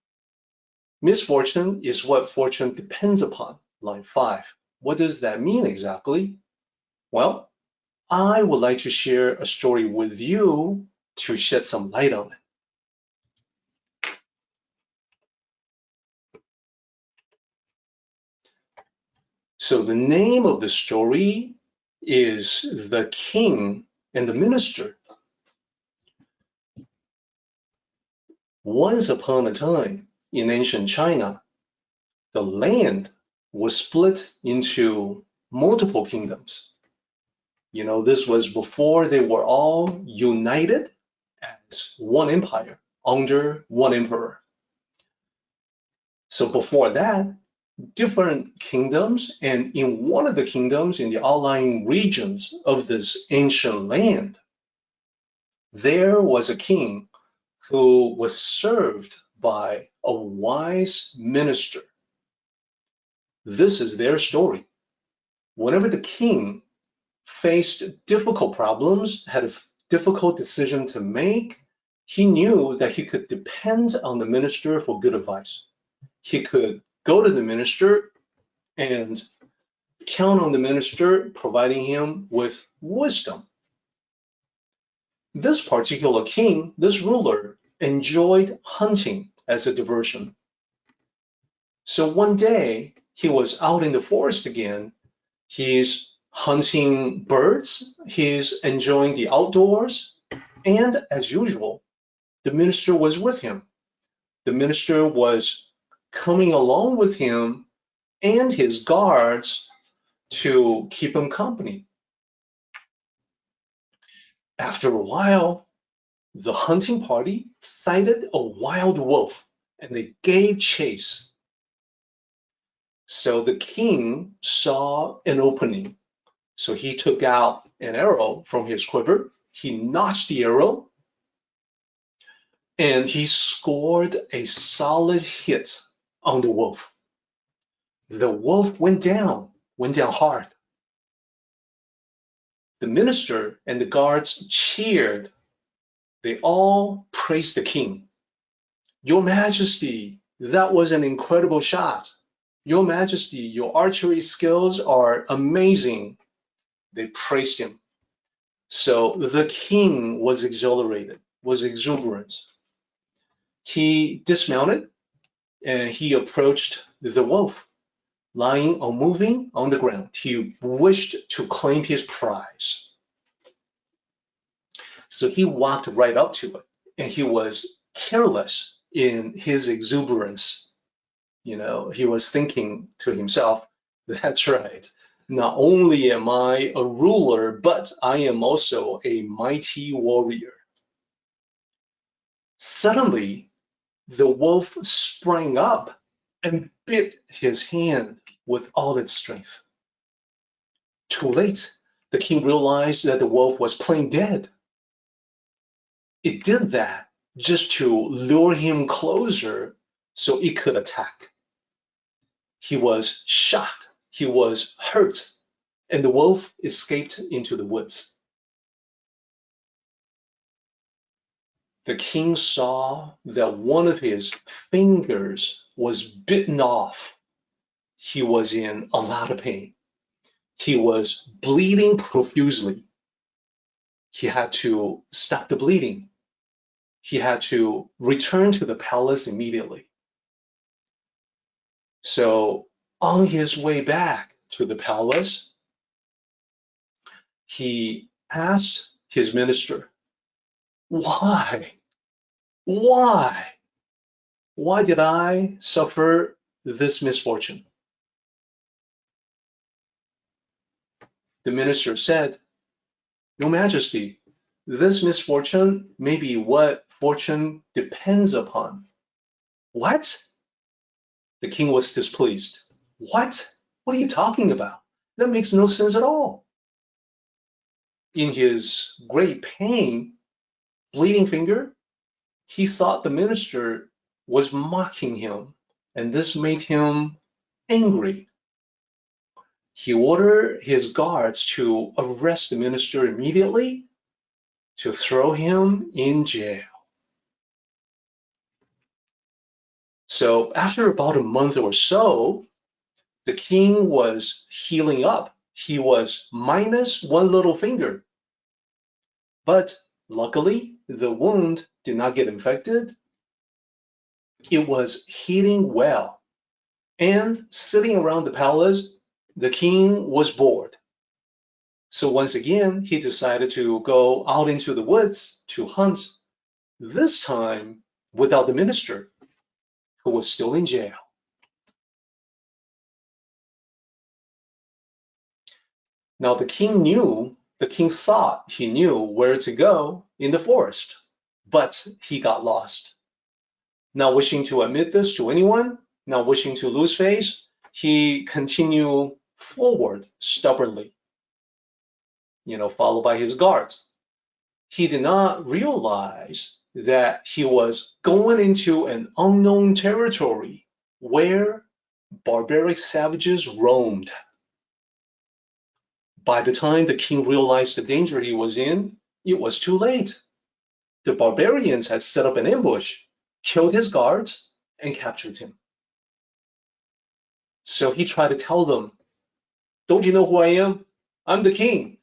Misfortune is what fortune depends upon, line 5. What does that mean exactly? Well, I would like to share a story with you to shed some light on it. So the name of the story is The King and the Minister. Once upon a time in ancient China, the land was split into multiple kingdoms. This was before they were all united as one empire under one emperor. So before that, different kingdoms, and in one of the kingdoms, in the outlying regions of this ancient land, there was a king who was served by a wise minister. This is their story. Whenever the king faced difficult problems, had a difficult decision to make, he knew that he could depend on the minister for good advice. He could go to the minister and count on the minister providing him with wisdom. This particular king, this ruler, enjoyed hunting as a diversion. So one day, he was out in the forest again. He's hunting birds. He's enjoying the outdoors. And as usual, the minister was with him. The minister was coming along with him and his guards to keep him company. After a while, the hunting party sighted a wild wolf and they gave chase. So the king saw an opening. So he took out an arrow from his quiver. He notched the arrow. and he scored a solid hit on the wolf. The wolf went down hard. The minister and the guards cheered. They all praised the king. Your Majesty, that was an incredible shot. Your Majesty, your archery skills are amazing. They praised him. So the king was exhilarated, was exuberant. He dismounted and he approached the wolf, lying or moving on the ground. He wished to claim his prize. So he walked right up to it, and he was careless in his exuberance. You know, he was thinking to himself, that's right. Not only am I a ruler, but I am also a mighty warrior. Suddenly, the wolf sprang up and bit his hand with all its strength. Too late, the king realized that the wolf was plain dead. It did that just to lure him closer so it could attack. He was shocked, he was hurt, and the wolf escaped into the woods. The king saw that one of his fingers was bitten off. He was in a lot of pain. He was bleeding profusely. He had to stop the bleeding. He had to return to the palace immediately. So on his way back to the palace, he asked his minister, why did I suffer this misfortune? The minister said, Your Majesty, this misfortune may be what fortune depends upon. What? The king was displeased. What? What are you talking about? That makes no sense at all. In his great pain, bleeding finger, he thought the minister was mocking him, and this made him angry. He ordered his guards to arrest the minister immediately, to throw him in jail. So after about a month or so, the king was healing up. He was minus one little finger. But luckily, the wound did not get infected. It was healing well. And sitting around the palace, the king was bored. So once again, he decided to go out into the woods to hunt, this time without the minister, who was still in jail. Now the king thought he knew where to go in the forest, but he got lost. Not wishing to admit this to anyone, not wishing to lose face, he continued forward stubbornly, followed by his guards. He did not realize that he was going into an unknown territory where barbaric savages roamed. By the time the king realized the danger he was in, it was too late. The barbarians had set up an ambush, killed his guards, and captured him. So he tried to tell them, don't you know who I am? I'm the king.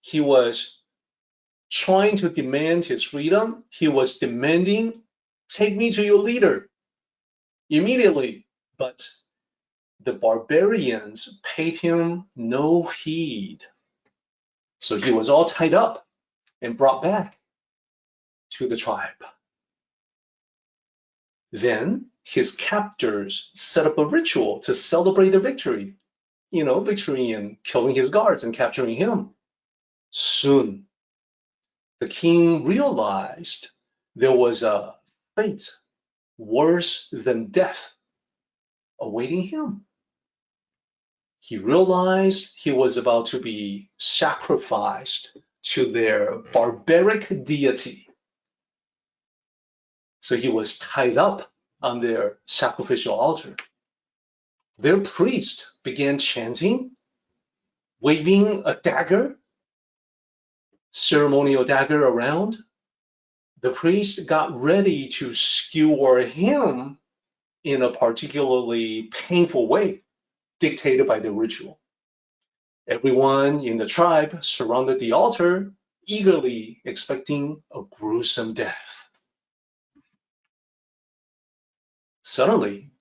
He was trying to demand his freedom. He was demanding, take me to your leader immediately. But the barbarians paid him no heed. So he was all tied up and brought back to the tribe. Then his captors set up a ritual to celebrate the victory. Victory in killing his guards and capturing him. Soon, the king realized there was a fate worse than death awaiting him. He realized he was about to be sacrificed to their barbaric deity. So he was tied up on their sacrificial altar. Their priest began chanting, waving a dagger, ceremonial dagger around. The priest got ready to skewer him in a particularly painful way, dictated by the ritual. Everyone in the tribe surrounded the altar, eagerly expecting a gruesome death. Suddenly,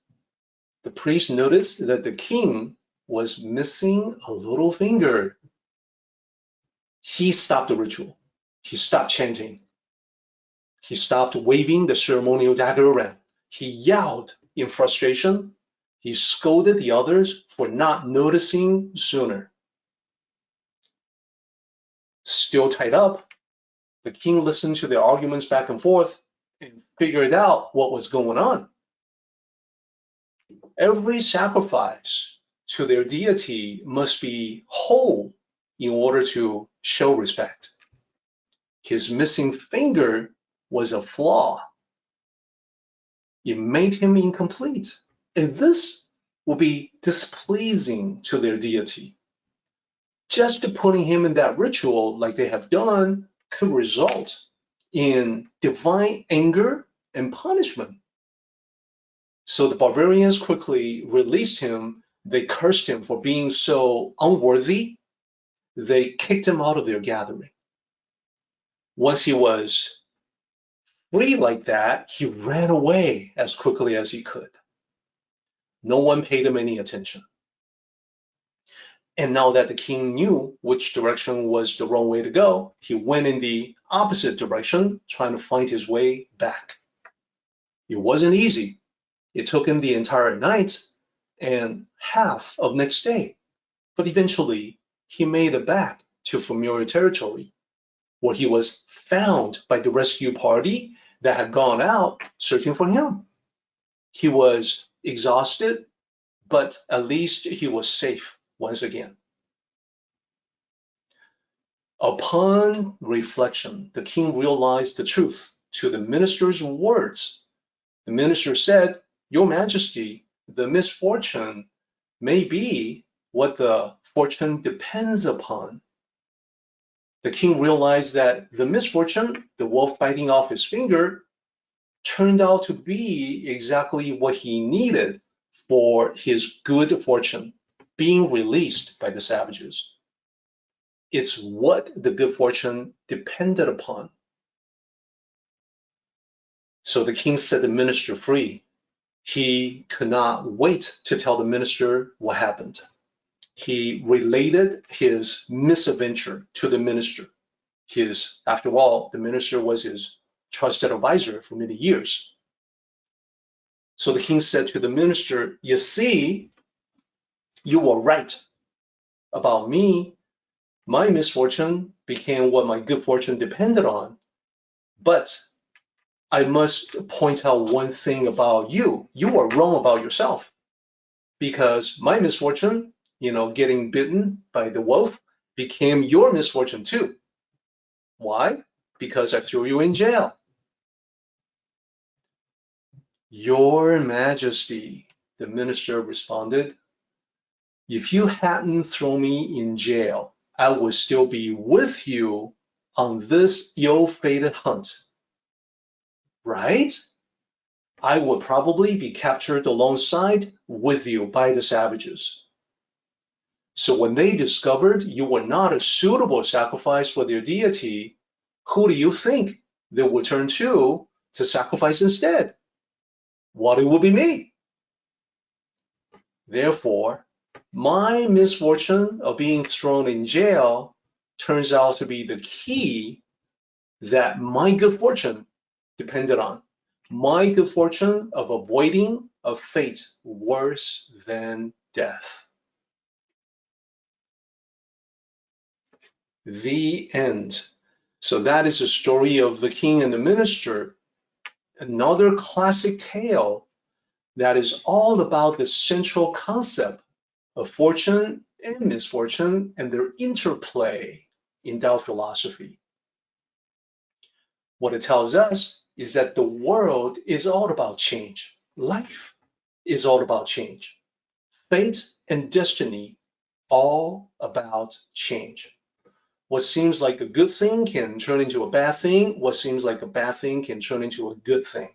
the priest noticed that the king was missing a little finger. He stopped the ritual. He stopped chanting. He stopped waving the ceremonial dagger around. He yelled in frustration. He scolded the others for not noticing sooner. Still tied up, the king listened to their arguments back and forth and figured out what was going on. Every sacrifice to their deity must be whole in order to show respect. His missing finger was a flaw. It made him incomplete, and this would be displeasing to their deity. Just putting him in that ritual like they have done could result in divine anger and punishment. So the barbarians quickly released him. They cursed him for being so unworthy. They kicked him out of their gathering. Once he was free like that, he ran away as quickly as he could. No one paid him any attention. And now that the king knew which direction was the wrong way to go, he went in the opposite direction, trying to find his way back. It wasn't easy. It took him the entire night and half of next day. But eventually, he made it back to familiar territory, where he was found by the rescue party that had gone out searching for him. He was exhausted, but at least he was safe once again. Upon reflection, the king realized the truth to the minister's words. The minister said, "Your Majesty, the misfortune may be what the fortune depends upon." The king realized that the misfortune, the wolf biting off his finger, turned out to be exactly what he needed for his good fortune, being released by the savages. It's what the good fortune depended upon. So the king set the minister free. He could not wait to tell the minister what happened. He related his misadventure to the minister. After all, the minister was his trusted advisor for many years. So the king said to the minister, "You see, you were right about me. My misfortune became what my good fortune depended on. But I must point out one thing about you. You are wrong about yourself. Because my misfortune, getting bitten by the wolf, became your misfortune too. Why? Because I threw you in jail." "Your Majesty," the minister responded, "if you hadn't thrown me in jail, I would still be with you on this ill-fated hunt. Right? I would probably be captured alongside with you by the savages. So when they discovered you were not a suitable sacrifice for their deity, who do you think they would turn to sacrifice instead? Well, it would be me. Therefore, my misfortune of being thrown in jail turns out to be the key that my good fortune depended on. My good fortune of avoiding a fate worse than death." The end. So that is the story of the king and the minister. Another classic tale that is all about the central concept of fortune and misfortune and their interplay in Tao philosophy. What it tells us is that the world is all about change. Life is all about change. Fate and destiny, all about change. What seems like a good thing can turn into a bad thing. What seems like a bad thing can turn into a good thing.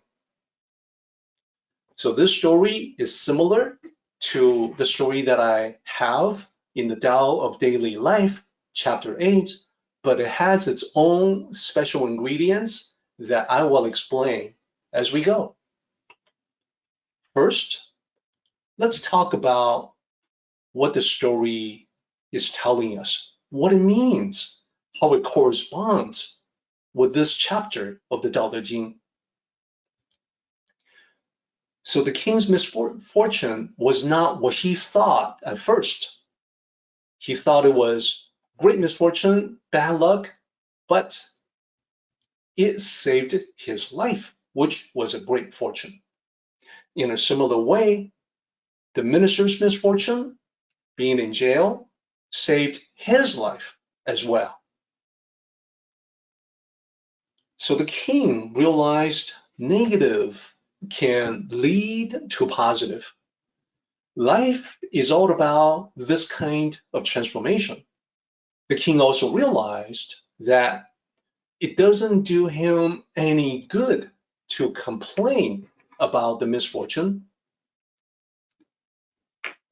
So this story is similar to the story that I have in the Tao of Daily Life, chapter 8, but it has its own special ingredients that I will explain as we go. First, let's talk about what the story is telling us, what it means, how it corresponds with this chapter of the Tao Te Ching. So the king's misfortune was not what he thought at first. He thought it was great misfortune, bad luck, but it saved his life, which was a great fortune. In a similar way, the minister's misfortune, being in jail, saved his life as well. So the king realized negative can lead to positive. Life is all about this kind of transformation. The king also realized that it doesn't do him any good to complain about the misfortune.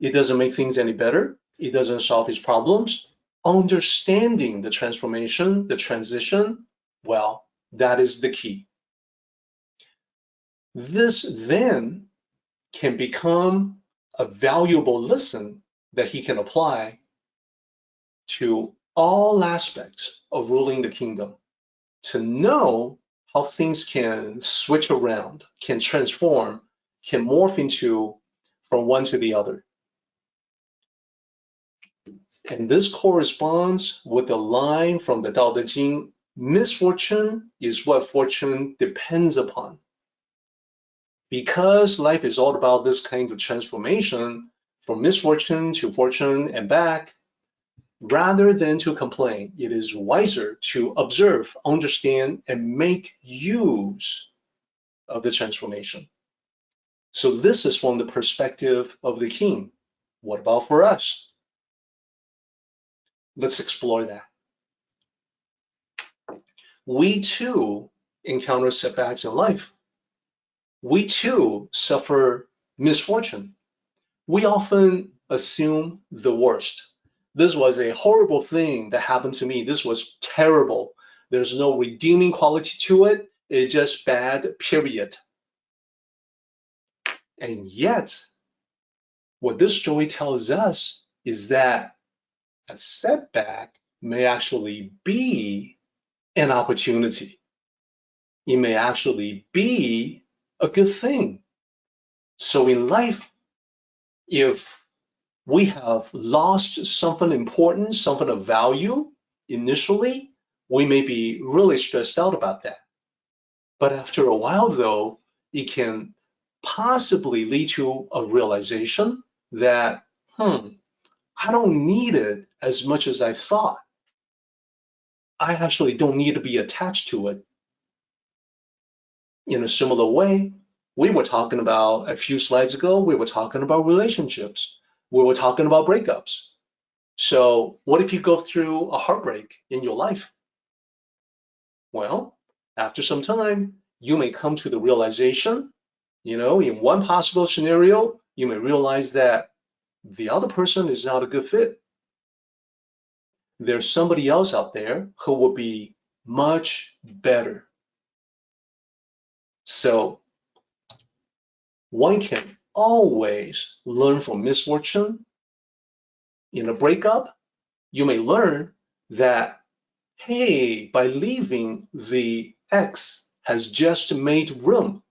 It doesn't make things any better. It doesn't solve his problems. Understanding the transformation, the transition, well, that is the key. This then can become a valuable lesson that he can apply to all aspects of ruling the kingdom, to know how things can switch around, can transform, can morph into from one to the other. And this corresponds with the line from the Tao Te Ching, misfortune is what fortune depends upon. Because life is all about this kind of transformation, from misfortune to fortune and back, rather than to complain, it is wiser to observe, understand, and make use of the transformation. So this is from the perspective of the king. What about for us? Let's explore that. We too encounter setbacks in life. We too suffer misfortune. We often assume the worst. This was a horrible thing that happened to me. This was terrible. There's no redeeming quality to it. It's just bad, period. And yet, what this story tells us is that a setback may actually be an opportunity. It may actually be a good thing. So in life, if we have lost something important, something of value initially, we may be really stressed out about that. But after a while, though, it can possibly lead to a realization that, I don't need it as much as I thought. I actually don't need to be attached to it. In a similar way, we were talking about a few slides ago, we were talking about relationships. We were talking about breakups. So what if you go through a heartbreak in your life? Well, after some time, you may come to the realization, in one possible scenario, you may realize that the other person is not a good fit. There's somebody else out there who will be much better. So one can always learn from misfortune. In a breakup, you may learn that, hey, by leaving, the ex has just made room,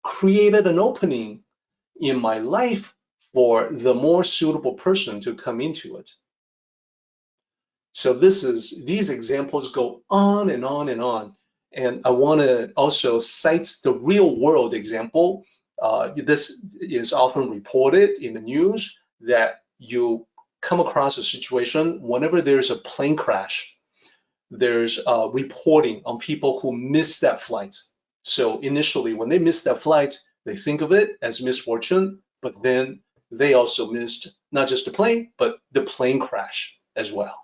created an opening in my life for the more suitable person to come into it. So these examples go on and on and on. And I want to also cite the real world example. This is often reported in the news that you come across a situation whenever there's a plane crash, there's reporting on people who missed that flight. So initially, when they missed that flight, they think of it as misfortune, but then they also missed not just the plane, but the plane crash as well.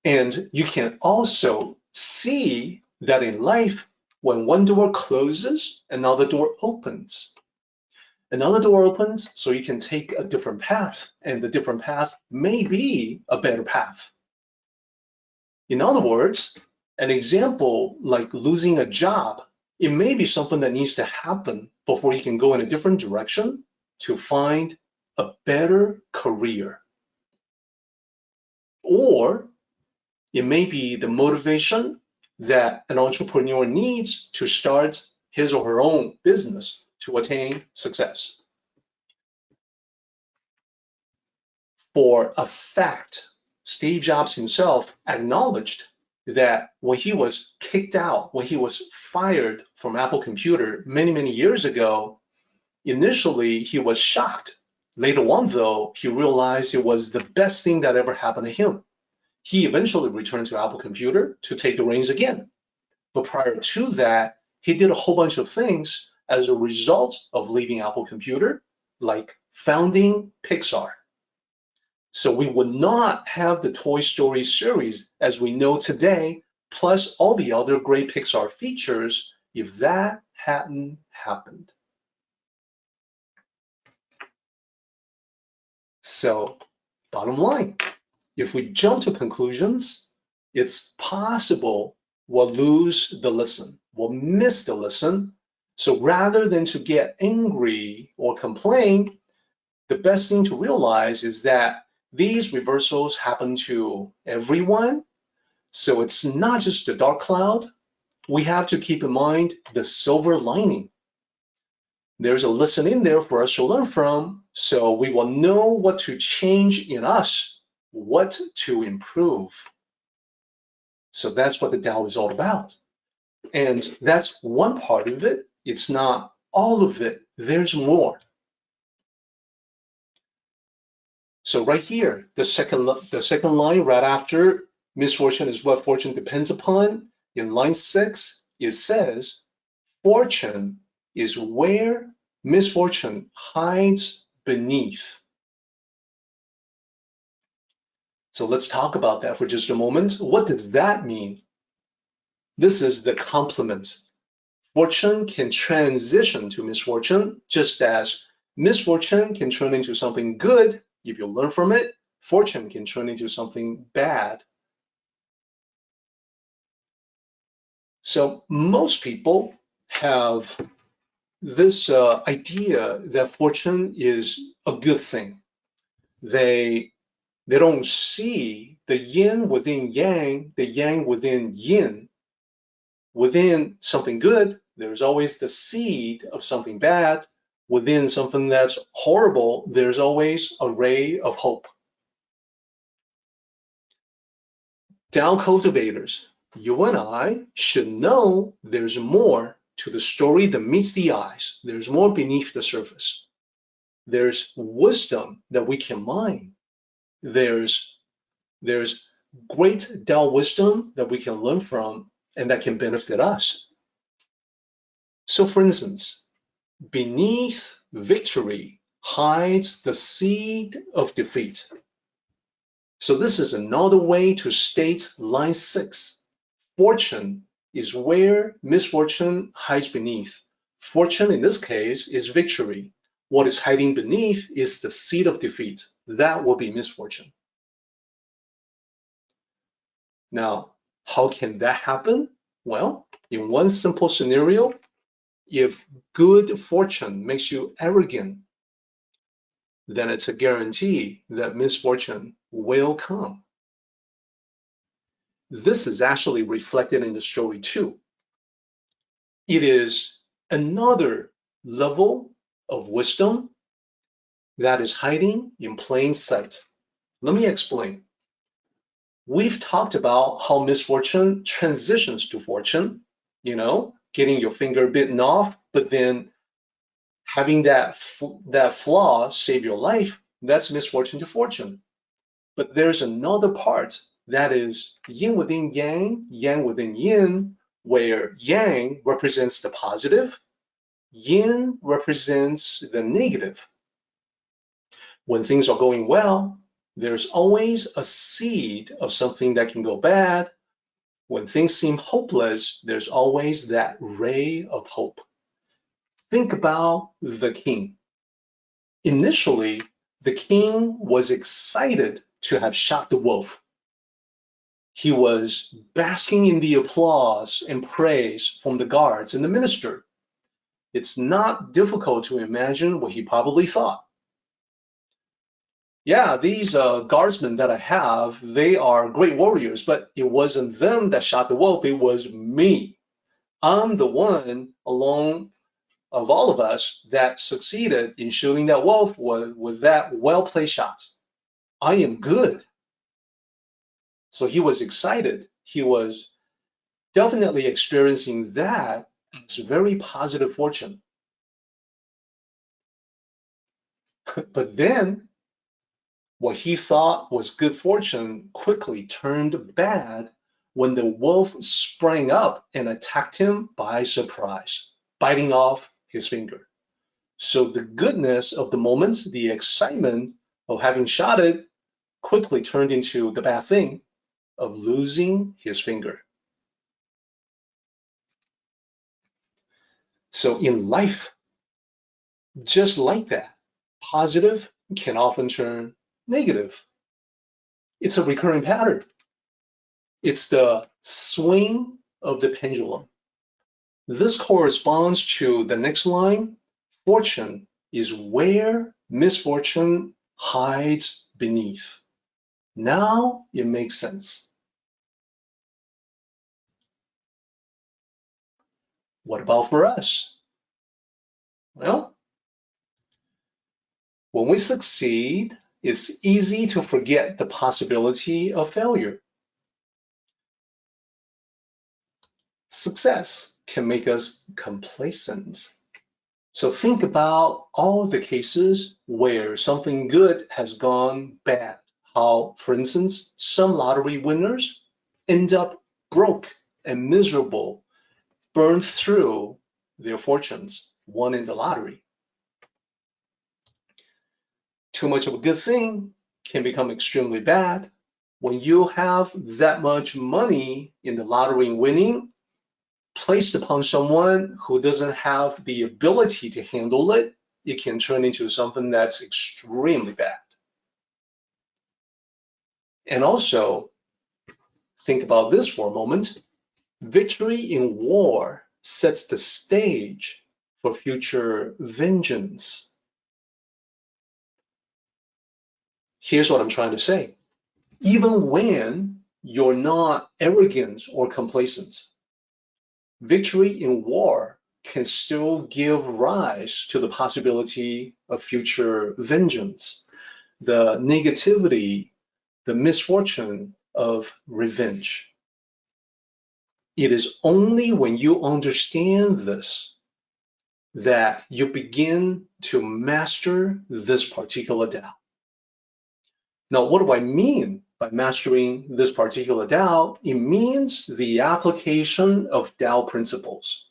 And you can also see that in life, when one door closes, another door opens. Another door opens, so you can take a different path, and the different path may be a better path. In other words, an example like losing a job, it may be something that needs to happen before you can go in a different direction to find a better career. Or it may be the motivation that an entrepreneur needs to start his or her own business to attain success. For a fact, Steve Jobs himself acknowledged that when he was kicked out, when he was fired from Apple Computer many, many years ago, initially he was shocked. Later on, though, he realized it was the best thing that ever happened to him. He eventually returned to Apple Computer to take the reins again. But prior to that, he did a whole bunch of things as a result of leaving Apple Computer, like founding Pixar. So we would not have the Toy Story series as we know today, plus all the other great Pixar features, if that hadn't happened. So, bottom line, if we jump to conclusions, it's possible we'll lose the lesson, we'll miss the lesson. So rather than to get angry or complain, the best thing to realize is that these reversals happen to everyone. So it's not just the dark cloud. We have to keep in mind the silver lining. There's a lesson in there for us to learn from, so we will know what to change in us, what to improve. So that's what the Tao is all about. And that's one part of it. It's not all of it. There's more. So right here, the second line right after misfortune is what fortune depends upon. In line 6, it says, fortune is where misfortune hides beneath. So let's talk about that for just a moment. What does that mean? This is the complement. Fortune can transition to misfortune, just as misfortune can turn into something good if you learn from it. Fortune can turn into something bad. So most people have this idea that fortune is a good thing. They don't see the yin within yang, the yang within yin. Within something good, there's always the seed of something bad. Within something that's horrible, there's always a ray of hope. Tao cultivators, you and I should know there's more to the story than meets the eyes. There's more beneath the surface. There's wisdom that we can mine. There's great Tao wisdom that we can learn from and that can benefit us. So for instance, beneath victory hides the seed of defeat. So this is another way to state line 6. Fortune is where misfortune hides beneath. Fortune in this case is victory. What is hiding beneath is the seed of defeat. That will be misfortune. Now, how can that happen? Well, in one simple scenario, if good fortune makes you arrogant, then it's a guarantee that misfortune will come. This is actually reflected in the story too. It is another level of wisdom that is hiding in plain sight. Let me explain. We've talked about how misfortune transitions to fortune, getting your finger bitten off, but then having that flaw save your life, that's misfortune to fortune. But there's another part That is yin within yang, yang within yin, where yang represents the positive, yin represents the negative. When things are going well, there's always a seed of something that can go bad. When things seem hopeless, there's always that ray of hope. Think about the king. Initially, the king was excited to have shot the wolf. He was basking in the applause and praise from the guards and the minister. It's not difficult to imagine what he probably thought. Yeah, these guardsmen that I have, they are great warriors, but it wasn't them that shot the wolf, it was me. I'm the one along of all of us that succeeded in shooting that wolf with that well-placed shot. I am good. So he was excited. He was definitely experiencing that as very positive fortune. But then what he thought was good fortune quickly turned bad when the wolf sprang up and attacked him by surprise, biting off his finger. So the goodness of the moment, the excitement of having shot it, quickly turned into the bad thing of losing his finger. So in life, just like that, positive can often turn negative. It's a recurring pattern. It's the swing of the pendulum. This corresponds to the next line. Fortune is where misfortune hides beneath. Now it makes sense. What about for us? Well, when we succeed, it's easy to forget the possibility of failure. Success can make us complacent. So think about all the cases where something good has gone bad. How, for instance, some lottery winners end up broke and miserable, burned through their fortunes won in the lottery. Too much of a good thing can become extremely bad. When you have that much money in the lottery winning placed upon someone who doesn't have the ability to handle it, it can turn into something that's extremely bad. And also, think about this for a moment. Victory in war sets the stage for future vengeance. Here's what I'm trying to say. Even when you're not arrogant or complacent, victory in war can still give rise to the possibility of future vengeance, the negativity, the misfortune of revenge. It is only when you understand this that you begin to master this particular Tao. Now, what do I mean by mastering this particular Tao? It means the application of Tao principles.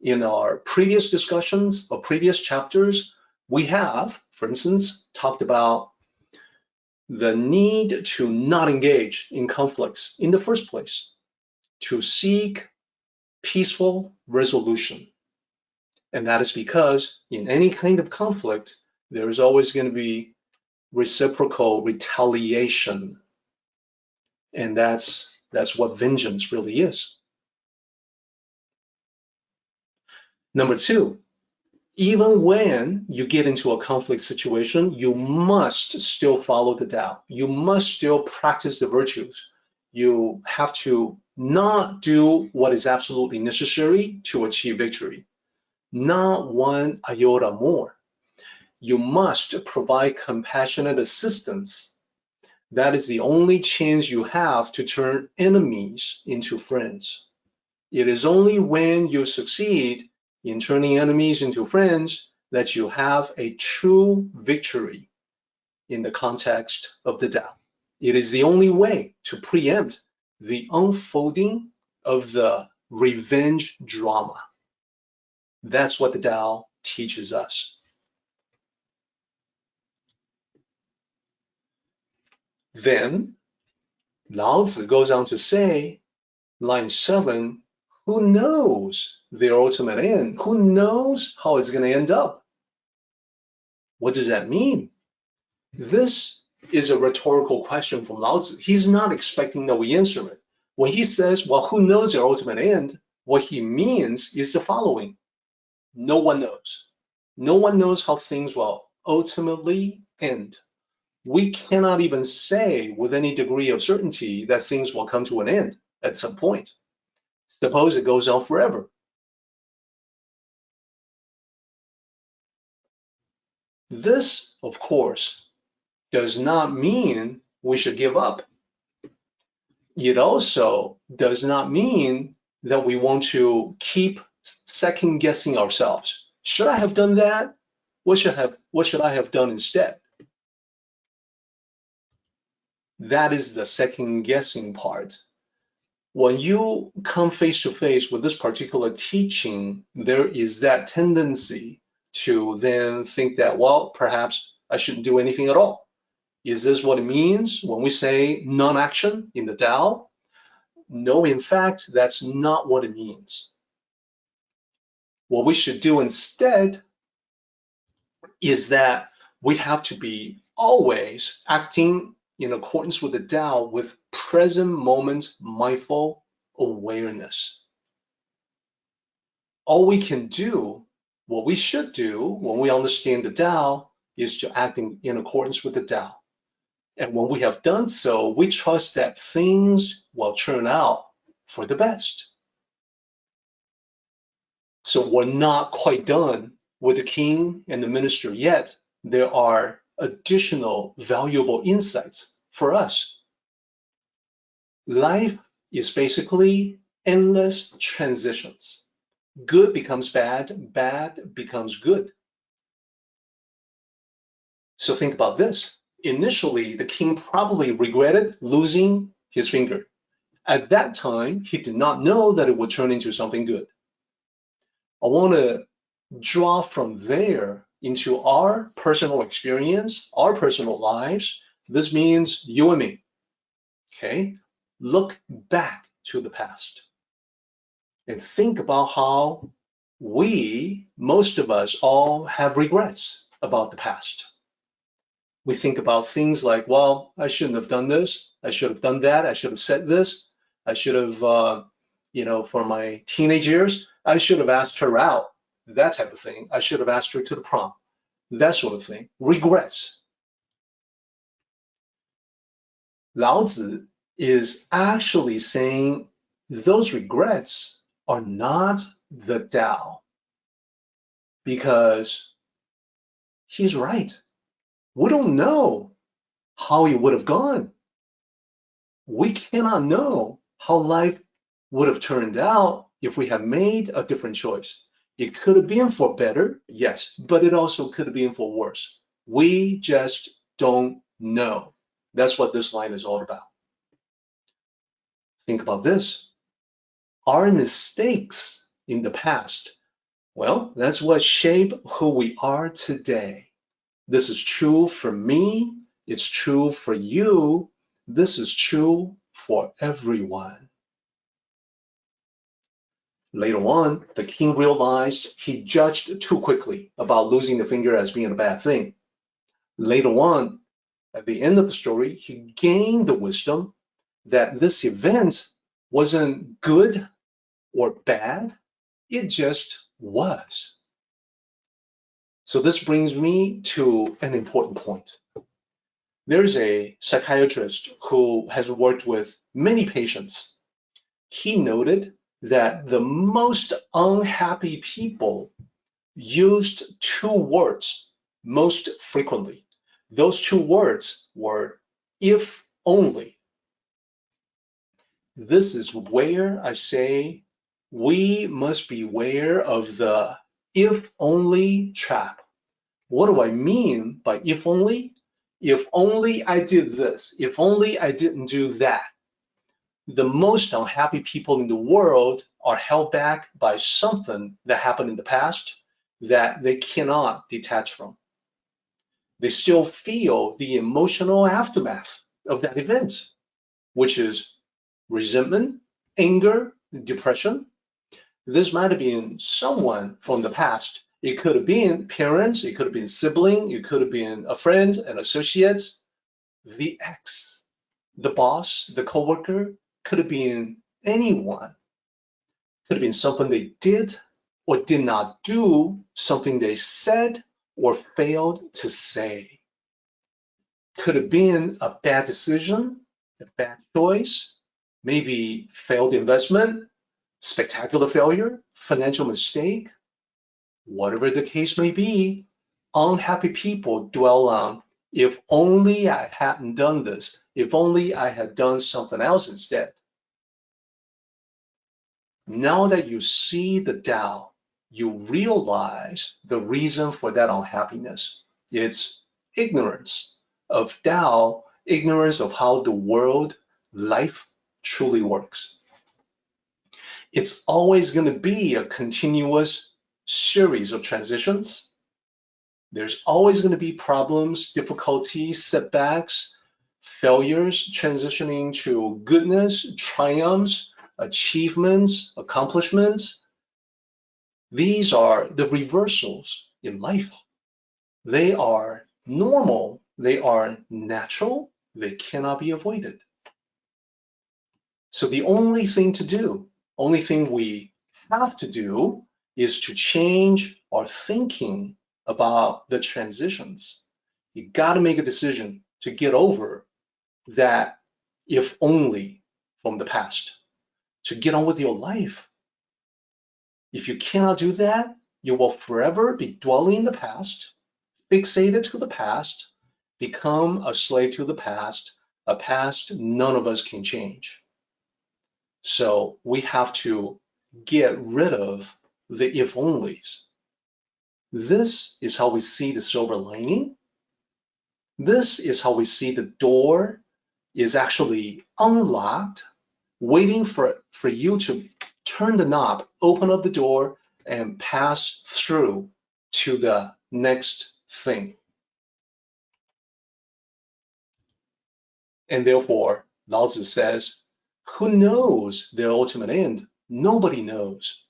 In our previous discussions or previous chapters, we have, for instance, talked about the need to not engage in conflicts in the first place, to seek peaceful resolution. And that is because in any kind of conflict, there is always going to be reciprocal retaliation. And that's what vengeance really is. Number two, even when you get into a conflict situation, you must still follow the Tao. You must still practice the virtues. You have to not do what is absolutely necessary to achieve victory. Not one iota more. You must provide compassionate assistance. That is the only chance you have to turn enemies into friends. It is only when you succeed in turning enemies into friends that you have a true victory in the context of the Tao. It is the only way to preempt the unfolding of the revenge drama. That's what the Tao teaches us. Then, Lao Tzu goes on to say, line 7, who knows their ultimate end? Who knows how it's going to end up? What does that mean? This is a rhetorical question from Lao Tzu. He's not expecting that we answer it. When he says, well, who knows their ultimate end? What he means is the following. No one knows. No one knows how things will ultimately end. We cannot even say with any degree of certainty that things will come to an end at some point. Suppose it goes on forever. This, of course, does not mean we should give up. It also does not mean that we want to keep second guessing ourselves. Should I have done that? What should I have done instead? That is the second guessing part. When you come face to face with this particular teaching, there is that tendency to then think that, well, perhaps I shouldn't do anything at all. Is this what it means when we say non-action in the Tao? No, in fact, that's not what it means. What we should do instead is that we have to be always acting in accordance with the Tao with present moment mindful awareness. All we can do, what we should do when we understand the Tao, is to act in accordance with the Tao. And when we have done so, we trust that things will turn out for the best. So we're not quite done with the king and the minister yet. There are additional valuable insights for us. Life is basically endless transitions. Good becomes bad, bad becomes good. So think about this. Initially, the king probably regretted losing his finger. At that time, he did not know that it would turn into something good. I want to draw from there into our personal experience, our personal lives. This means you and me. Okay? Look back to the past and think about how we, most of us, all have regrets about the past. We think about things like, well, I shouldn't have done this. I should have done that. I should have said this. I should have, for my teenage years, I should have asked her out, that type of thing. I should have asked her to the prom, that sort of thing. Regrets. Lao Tzu is actually saying those regrets are not the Tao, because he's right. We don't know how it would have gone. We cannot know how life would have turned out if we had made a different choice. It could have been for better, yes, but it also could have been for worse. We just don't know. That's what this line is all about. Think about this. Our mistakes in the past, well, that's what shape who we are today. This is true for me. It's true for you. This is true for everyone. Later on, the king realized he judged too quickly about losing the finger as being a bad thing. Later on, at the end of the story, he gained the wisdom that this event wasn't good or bad. It just was. So this brings me to an important point. There's a psychiatrist who has worked with many patients. He noted that the most unhappy people used two words most frequently. Those two words were if only. This is where I say we must beware of the if only trap. What do I mean by if only? if only I did this, if only I didn't do that. The most unhappy people in the world are held back by something that happened in the past that they cannot detach from. They still feel the emotional aftermath of that event, which is resentment, anger, depression. This might have been someone from the past. It could have been parents, it could have been sibling, it could have been a friend, an associate, the ex, the boss, the coworker, could have been anyone. Could have been something they did or did not do, something they said or failed to say. Could have been a bad decision, a bad choice, maybe failed investment, spectacular failure, financial mistake. Whatever the case may be, unhappy people dwell on, if only I hadn't done this, if only I had done something else instead. Now that you see the Tao, you realize the reason for that unhappiness. It's ignorance of Tao, ignorance of how the world, life truly works. It's always going to be a continuous series of transitions. There's always going to be problems, difficulties, setbacks, failures, transitioning to goodness, triumphs, achievements, accomplishments. These are the reversals in life. They are normal, they are natural, they cannot be avoided. So the only thing to do, only thing we have to do is to change our thinking about the transitions. You got to make a decision to get over that if only from the past, to get on with your life. If you cannot do that, you will forever be dwelling in the past, fixated to the past, become a slave to the past, a past none of us can change. So we have to get rid of the if onlys. This is how we see the silver lining. This is how we see the door is actually unlocked, waiting for you to turn the knob, open up the door, and pass through to the next thing. And therefore, Lao Tzu says, who knows their ultimate end? Nobody knows.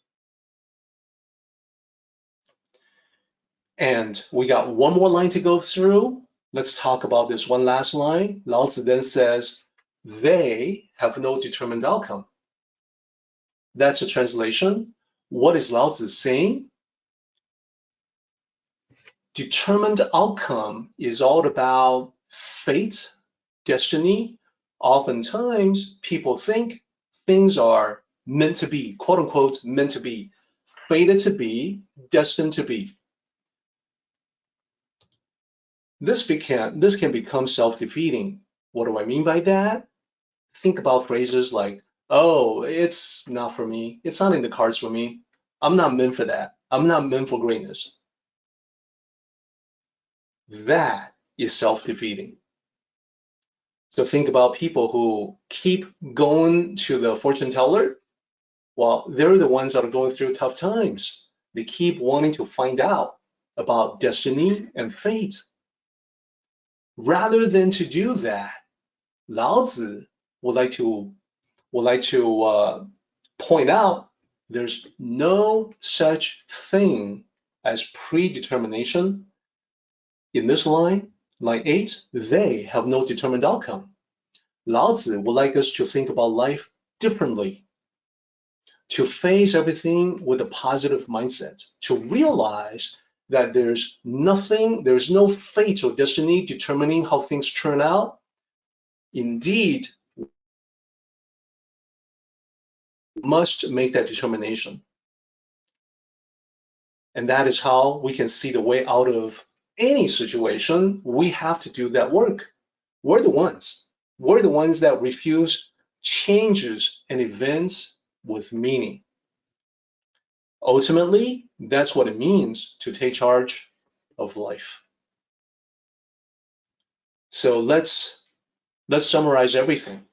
And we got one more line to go through. Let's talk about this one last line. Lao Tzu then says, they have no determined outcome. That's a translation. What is Lao Tzu saying? Determined outcome is all about fate, destiny. Oftentimes, people think things are meant to be, quote unquote, meant to be, fated to be, destined to be. This can become self-defeating. What do I mean by that? Think about phrases like, oh, it's not for me. It's not in the cards for me. I'm not meant for that. I'm not meant for greatness. That is self-defeating. So think about people who keep going to the fortune teller. Well, they're the ones that are going through tough times. They keep wanting to find out about destiny and fate. Rather than to do that, Lao Tzu would like to point out there's no such thing as predetermination. In this line 8, they have no determined outcome. Lao Tzu would like us to think about life differently, to face everything with a positive mindset, to realize that there's no fate or destiny determining how things turn out. Indeed, we must make that determination. And that is how we can see the way out of any situation. We have to do that work. We're the ones that refuse changes and events with meaning. Ultimately, that's what it means to take charge of life. So let's summarize everything.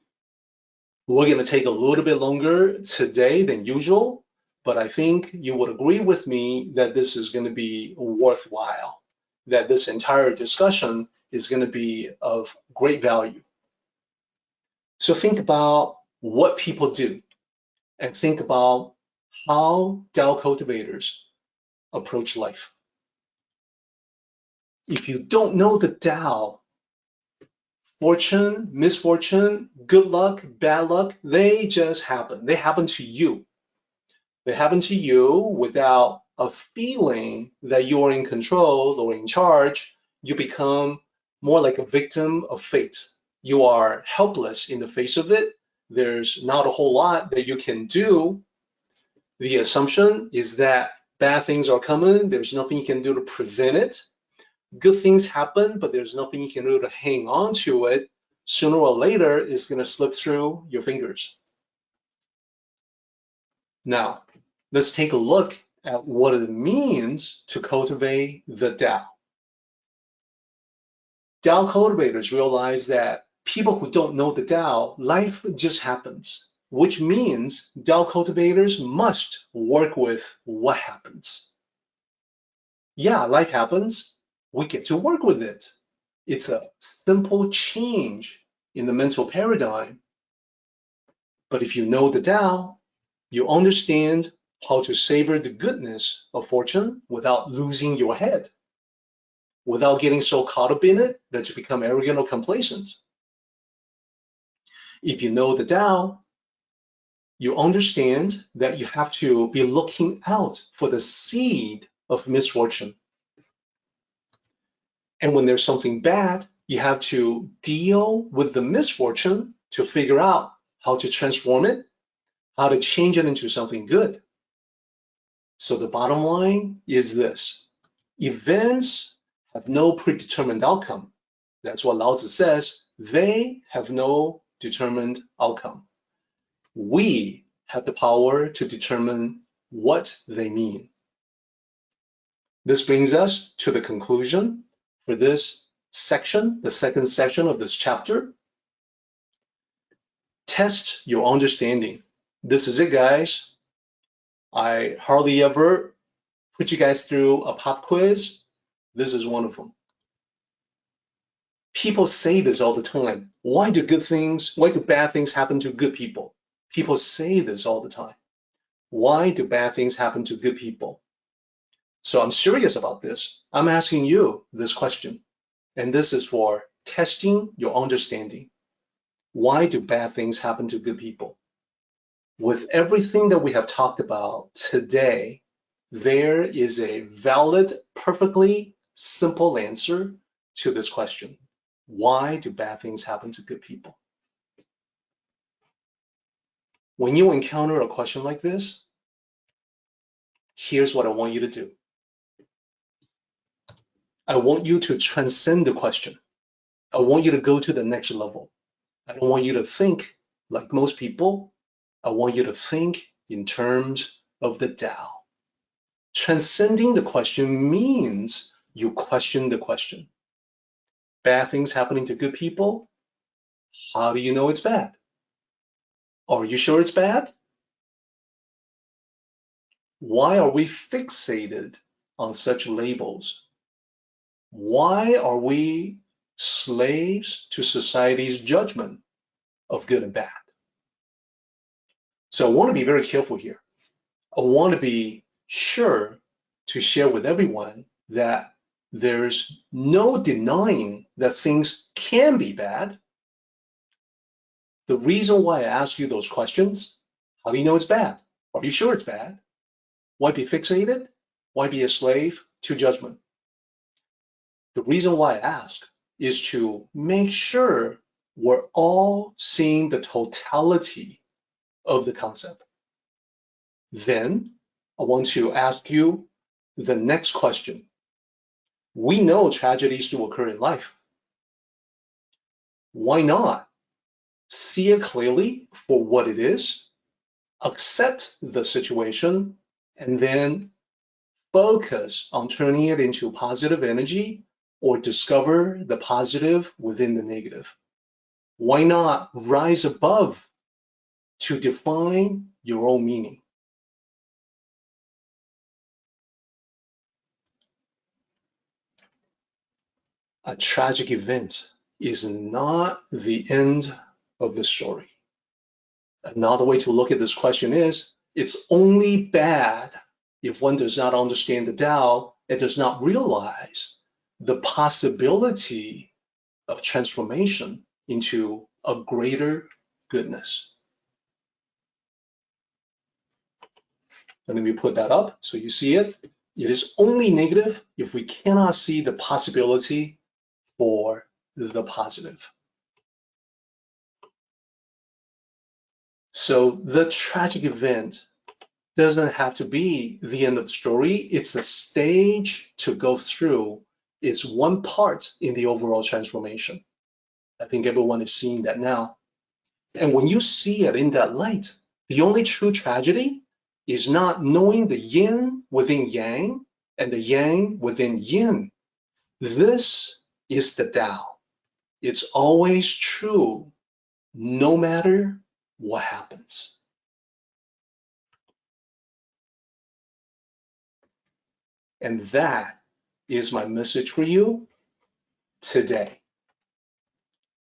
We're going to take a little bit longer today than usual, but I think you would agree with me that this is going to be worthwhile, that this entire discussion is going to be of great value. So think about what people do and think about how Tao cultivators approach life. If you don't know the Tao, fortune, misfortune, good luck, bad luck, they just happen. They happen to you. They happen to you without a feeling that you are in control or in charge. You become more like a victim of fate. You are helpless in the face of it. There's not a whole lot that you can do. The assumption is that bad things are coming. There's nothing you can do to prevent it. Good things happen, but there's nothing you can do to hang on to it. Sooner or later, it's going to slip through your fingers. Now, let's take a look at what it means to cultivate the Tao. Tao cultivators realize that people who don't know the Tao, life just happens, which means Tao cultivators must work with what happens. Yeah, life happens. We get to work with it. It's a simple change in the mental paradigm. But if you know the Tao, you understand how to savor the goodness of fortune without losing your head, without getting so caught up in it that you become arrogant or complacent. If you know the Tao, you understand that you have to be looking out for the seed of misfortune. And when there's something bad, you have to deal with the misfortune to figure out how to transform it, how to change it into something good. So the bottom line is this: events have no predetermined outcome. That's what Lao Tzu says. They have no determined outcome. We have the power to determine what they mean. This brings us to the conclusion for this section, the second section of this chapter. Test your understanding. This is it, guys. I hardly ever put you guys through a pop quiz. This is one of them. People say this all the time. Why do bad things happen to good people? People say this all the time. Why do bad things happen to good people? So I'm serious about this. I'm asking you this question, and this is for testing your understanding. Why do bad things happen to good people? With everything that we have talked about today, there is a valid, perfectly simple answer to this question. Why do bad things happen to good people? When you encounter a question like this, here's what I want you to do. I want you to transcend the question. I want you to go to the next level. I don't want you to think like most people. I want you to think in terms of the Tao. Transcending the question means you question the question. Bad things happening to good people? How do you know it's bad? Are you sure it's bad? Why are we fixated on such labels? Why are we slaves to society's judgment of good and bad? So I want to be very careful here. I want to be sure to share with everyone that there's no denying that things can be bad. The reason why I ask you those questions, how do you know it's bad? Are you sure it's bad? Why be fixated? Why be a slave to judgment? The reason why I ask is to make sure we're all seeing the totality of the concept. Then I want to ask you the next question. We know tragedies do occur in life. Why not see it clearly for what it is, accept the situation, and then focus on turning it into positive energy or discover the positive within the negative? Why not rise above to define your own meaning? A tragic event is not the end of the story. Another way to look at this question is, it's only bad if one does not understand the Tao and does not realize the possibility of transformation into a greater goodness. Let me put that up so you see it. It is only negative if we cannot see the possibility for the positive. So the tragic event doesn't have to be the end of the story. It's a stage to go through. It's one part in the overall transformation. I think everyone is seeing that now. And when you see it in that light, the only true tragedy is not knowing the yin within yang and the yang within yin. This is the Tao. It's always true, no matter what happens. And that is my message for you today.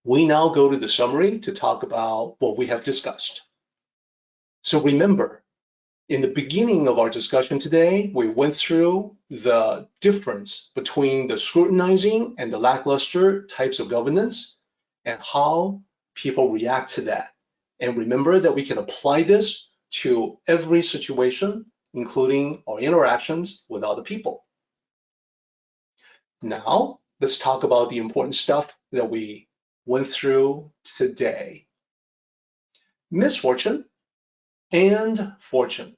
We now go to the summary to talk about what we have discussed. So remember, in the beginning of our discussion today, we went through the difference between the scrutinizing and the lackluster types of governance and how people react to that. And remember that we can apply this to every situation, including our interactions with other people. Now, let's talk about the important stuff that we went through today. Misfortune and fortune.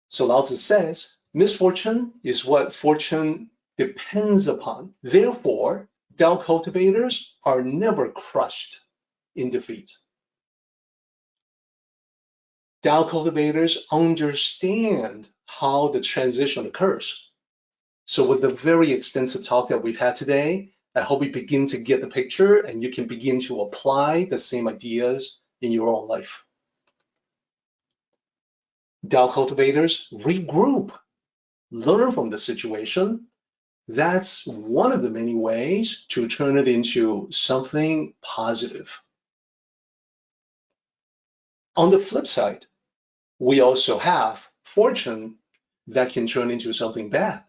So Lao Tzu says, misfortune is what fortune depends upon. Therefore, Tao cultivators are never crushed in defeat. Tao cultivators understand how the transition occurs. So with the very extensive talk that we've had today, I hope you begin to get the picture and you can begin to apply the same ideas in your own life. Tao cultivators regroup, learn from the situation. That's one of the many ways to turn it into something positive. On the flip side, we also have fortune that can turn into something bad.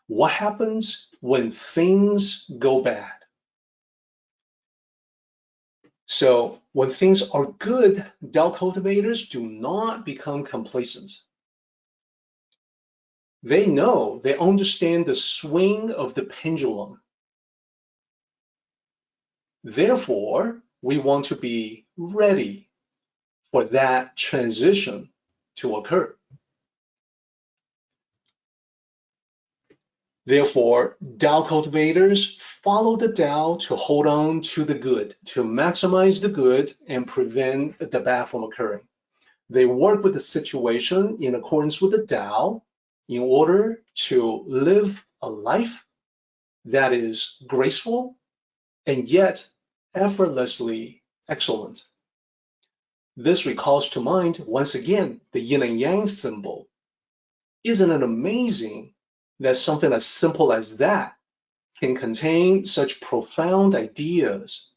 What happens when things go bad? So when things are good, Tao cultivators do not become complacent. They know, they understand the swing of the pendulum. Therefore, we want to be ready for that transition to occur. Therefore, Tao cultivators follow the Tao to hold on to the good, to maximize the good and prevent the bad from occurring. They work with the situation in accordance with the Tao in order to live a life that is graceful and yet effortlessly excellent. This recalls to mind, once again, the yin and yang symbol. Isn't it amazing that something as simple as that can contain such profound ideas?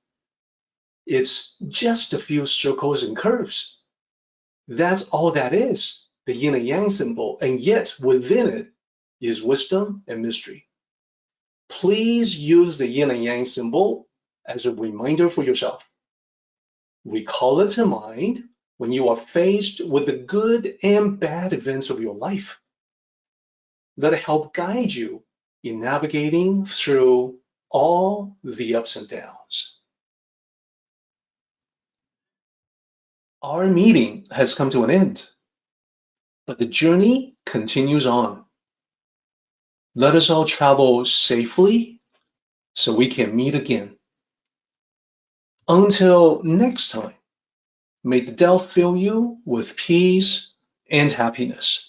It's just a few circles and curves. That's all that is, the yin and yang symbol, and yet within it is wisdom and mystery. Please use the yin and yang symbol as a reminder for yourself. Recall it to mind when you are faced with the good and bad events of your life. Let it help guide you in navigating through all the ups and downs. Our meeting has come to an end, but the journey continues on. Let us all travel safely so we can meet again. Until next time, may the Tao fill you with peace and happiness.